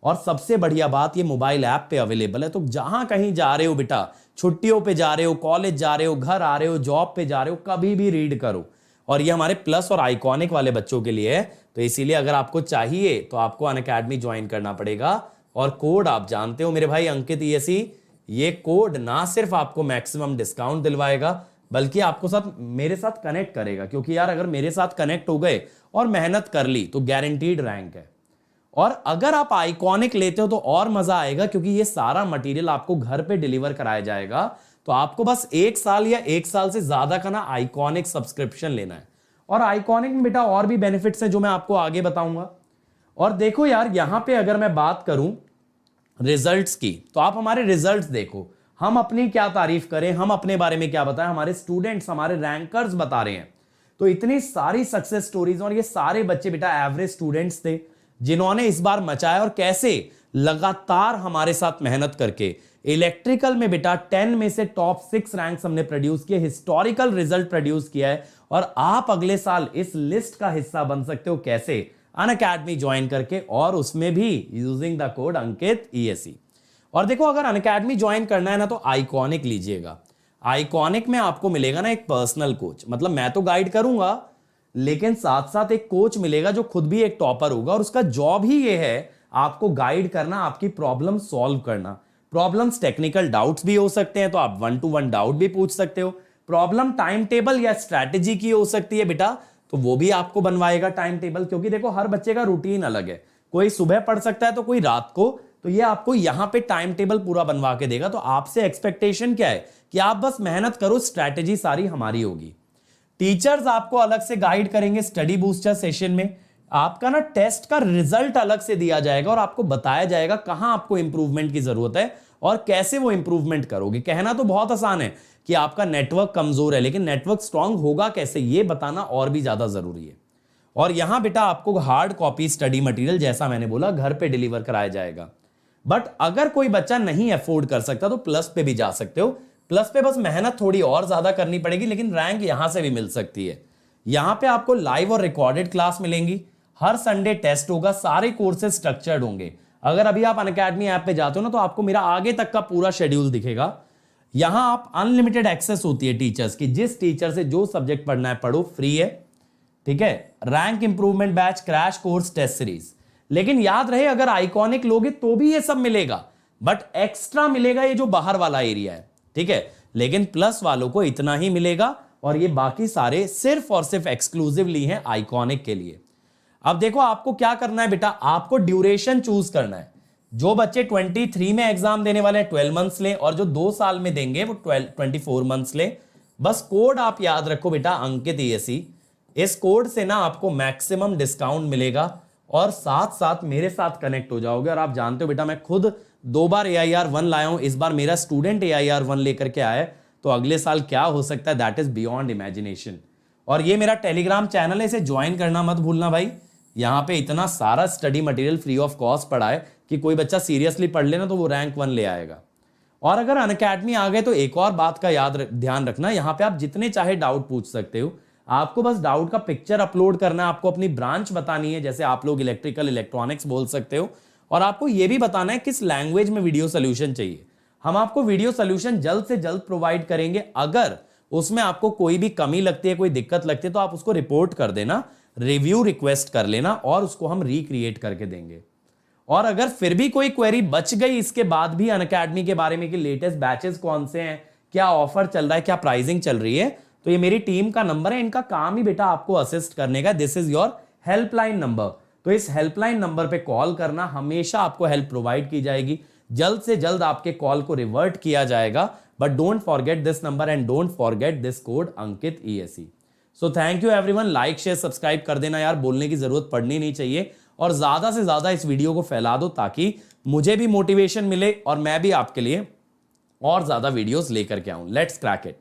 और सबसे बढ़िया बात, ये मोबाइल ऐप पे अवेलेबल है, तो जहां कहीं जा रहे हो बेटा, छुट्टियों पे जा रहे हो, कॉलेज जा रहे हो, घर आ रहे हो, जॉब पे जा रहे हो, कभी भी रीड करो। और ये हमारे प्लस और आइकॉनिक वाले बच्चों के लिए है, तो इसीलिए अगर आपको चाहिए तो आपको अनअकैडमी ज्वाइन करना पड़ेगा। और कोड आप जानते हो मेरे भाई, अंकित ESE, ये कोड ना सिर्फ आपको मैक्सिमम डिस्काउंट दिलवाएगा, बल्कि आपको साथ मेरे साथ कनेक्ट करेगा। क्योंकि यार अगर मेरे साथ कनेक्ट हो गए और मेहनत कर ली तो गारंटीड रैंक है। और अगर आप आइकॉनिक लेते हो तो और मजा आएगा, क्योंकि ये सारा मटेरियल आपको घर पे डिलीवर कराया जाएगा। तो आपको बस 1 साल या 1 साल से ज्यादा का ना आइकॉनिक सब्सक्रिप्शन लेना है। और आइकॉनिक में बेटा और भी बेनिफिट्स हैं जो मैं आपको आगे बताऊंगा। और देखो यार, यहां पे अगर मैं बात करूं रिजल्ट्स की, तो आप हमारे रिजल्ट्स देखो। हम अपनी क्या तारीफ करें, हम अपने बारे में क्या बताएं, हमारे स्टूडेंट्स, हमारे रैंकर्स बता रहे हैं। तो इतनी सारी सक्सेस स्टोरीज, और ये सारे बच्चे बेटा एवरेज स्टूडेंट्स थे जिन्होंने इस बार मचाया, और कैसे लगातार हमारे साथ मेहनत करके इलेक्ट्रिकल में बेटा 10 में से टॉप 6 रैंक्स हमने प्रोड्यूस किए, हिस्टोरिकल रिजल्ट प्रोड्यूस किया है। और आप अगले साल इस लिस्ट का हिस्सा बन सकते हो, कैसे? अनअकैडमी ज्वाइन करके, और उसमें भी using the code Ankit ESE। और देखो, अगर अनअकैडमी ज्वाइन करना है ना तो आइकॉनिक लीजिएगा। आइकॉनिक में आपको मिलेगा ना एक पर्सनल कोच, मतलब मैं तो गाइड करूंगा, लेकिन साथ साथ एक कोच मिलेगा जो खुद भी एक टॉपर होगा, और उसका जॉब ही ये है आपको गाइड करना, आपकी प्रॉब्लम सॉल्व करना। प्रॉब्लम्स टेक्निकल डाउट्स भी हो सकते हैं, तो आप 1-to-1 डाउट भी पूछ सकते हो। प्रॉब्लम टाइम टेबल या स्ट्रैटेजी की हो सकती है बेटा, तो वो भी आपको बनवाएगा टाइम टेबल। क्योंकि देखो हर बच्चे का रूटीन अलग है, कोई सुबह पढ़ सकता है तो कोई रात को, तो ये आपको यहां पे टाइम टेबल पूरा बनवा के देगा। तो आपसे एक्सपेक्टेशन क्या है कि आप बस मेहनत करो, स्ट्रैटेजी सारी हमारी होगी। टीचर्स आपको अलग से गाइड करेंगे स्टडी बूस्टर सेशन में। आपका ना टेस्ट का रिजल्ट अलग से दिया जाएगा, और आपको बताया जाएगा कहां आपको इंप्रूवमेंट की जरूरत है, और कैसे वो इंप्रूवमेंट करोगे। कहना तो बहुत आसान है कि आपका नेटवर्क कमजोर है, लेकिन नेटवर्क स्ट्रांग होगा कैसे ये बताना और भी ज्यादा जरूरी है। और यहां बेटा आपको हार्ड कॉपी स्टडी मटेरियल जैसा मैंने बोला घर पे डिलीवर कराया जाएगा। बट अगर कोई बच्चा नहीं अफोर्ड कर सकता तो प्लस पे भी जा सकते हो। प्लस पे बस मेहनत थोड़ी और ज्यादा करनी पड़ेगी, लेकिन रैंक यहां से भी मिल सकती है। यहां पे आपको लाइव और रिकॉर्डेड क्लास मिलेंगी, हर संडे टेस्ट होगा, सारे कोर्सेज स्ट्रक्चर्ड होंगे। अगर अभी आप अनअकैडमी ऐप पे जाते हो ना तो आपको मेरा आगे तक का पूरा शेड्यूल दिखेगा। यहां आप अनलिमिटेड एक्सेस होती है टीचर्स की, जिस टीचर से जो सब्जेक्ट पढ़ना है पढ़ो, फ्री है, ठीक है। Rank improvement batch, crash course, test series. लेकिन याद रहे अगर आइकॉनिक लोगे तो भी ये सब मिलेगा, बट एक्स्ट्रा मिलेगा ये जो बाहर वाला एरिया है, ठीक है। लेकिन प्लस वालों को इतना ही मिलेगा और ये बाकी सारे सिर्फ और सिर्फ एक्सक्लूसिवली हैं आइकॉनिक के लिए। अब देखो आपको क्या करना है बेटा, आपको ड्यूरेशन चूज करना है। जो बच्चे 23 में एग्जाम देने वाले हैं 12 मंथ्स ले, और जो 2 साल में देंगे वो 24 मंथ्स ले। बस कोड आप याद रखो बेटा, अंकित ESE। इस कोड से ना आपको मैक्सिमम डिस्काउंट मिलेगा और साथ साथ मेरे साथ कनेक्ट हो जाओगे। और आप जानते हो बेटा मैं खुद 2 बार AIR 1 लाया हूं, इस बार मेरा स्टूडेंट AIR 1 लेकर के आया है, तो अगले साल क्या हो सकता है दैट इज बियॉन्ड इमेजिनेशन। और ये मेरा टेलीग्राम चैनल है, इसे ज्वाइन करना मत भूलना भाई। यहां पे इतना सारा study material free of cost पड़ा है कि कोई बच्चा सीरियसली पढ़ लेना तो वो रैंक 1 ले आएगा। और अगर अनअकैडमी आ गए तो एक और बात का ध्यान रखना, यहां पे आप जितने चाहे डाउट पूछ सकते हो। आपको बस डाउट का पिक्चर अपलोड करना है, आपको अपनी ब्रांच बतानी है, जैसे आप लोग इलेक्ट्रिकल इलेक्ट्रॉनिक्स बोल सकते हो, और आपको यह भी बताना है किस लैंग्वेज में वीडियो सोल्यूशन चाहिए। हम आपको वीडियो सोल्यूशन जल्द से जल्द प्रोवाइड करेंगे। अगर उसमें आपको कोई भी कमी लगती है, कोई दिक्कत लगती है तो आप उसको रिपोर्ट कर देना, रिव्यू रिक्वेस्ट कर लेना और उसको हम रिक्रिएट करके देंगे। और अगर फिर भी कोई क्वेरी बच गई इसके बाद भी अनअकैडमी के बारे में कि लेटेस्ट बैचेस कौन से हैं, क्या ऑफर चल रहा है, क्या प्राइसिंग चल रही है, तो ये मेरी टीम का नंबर है, इनका काम ही बेटा आपको असिस्ट करने का। This is your helpline number. तो इस हेल्पलाइन नंबर पे कॉल करना, हमेशा आपको हेल्प प्रोवाइड की जाएगी, जल्द से जल्द आपके कॉल को रिवर्ट किया जाएगा। But don't forget this number and don't forget this code Ankit ESE। So thank you everyone, like share subscribe कर देना यार, बोलने की जरूरत पड़नी नहीं चाहिए। और ज्यादा से ज्यादा इस वीडियो को फैला दो ताकि मुझे भी मोटिवेशन मिले और मैं भी आपके लिए और ज्यादा वीडियोस लेकर के आऊं। Let's crack it.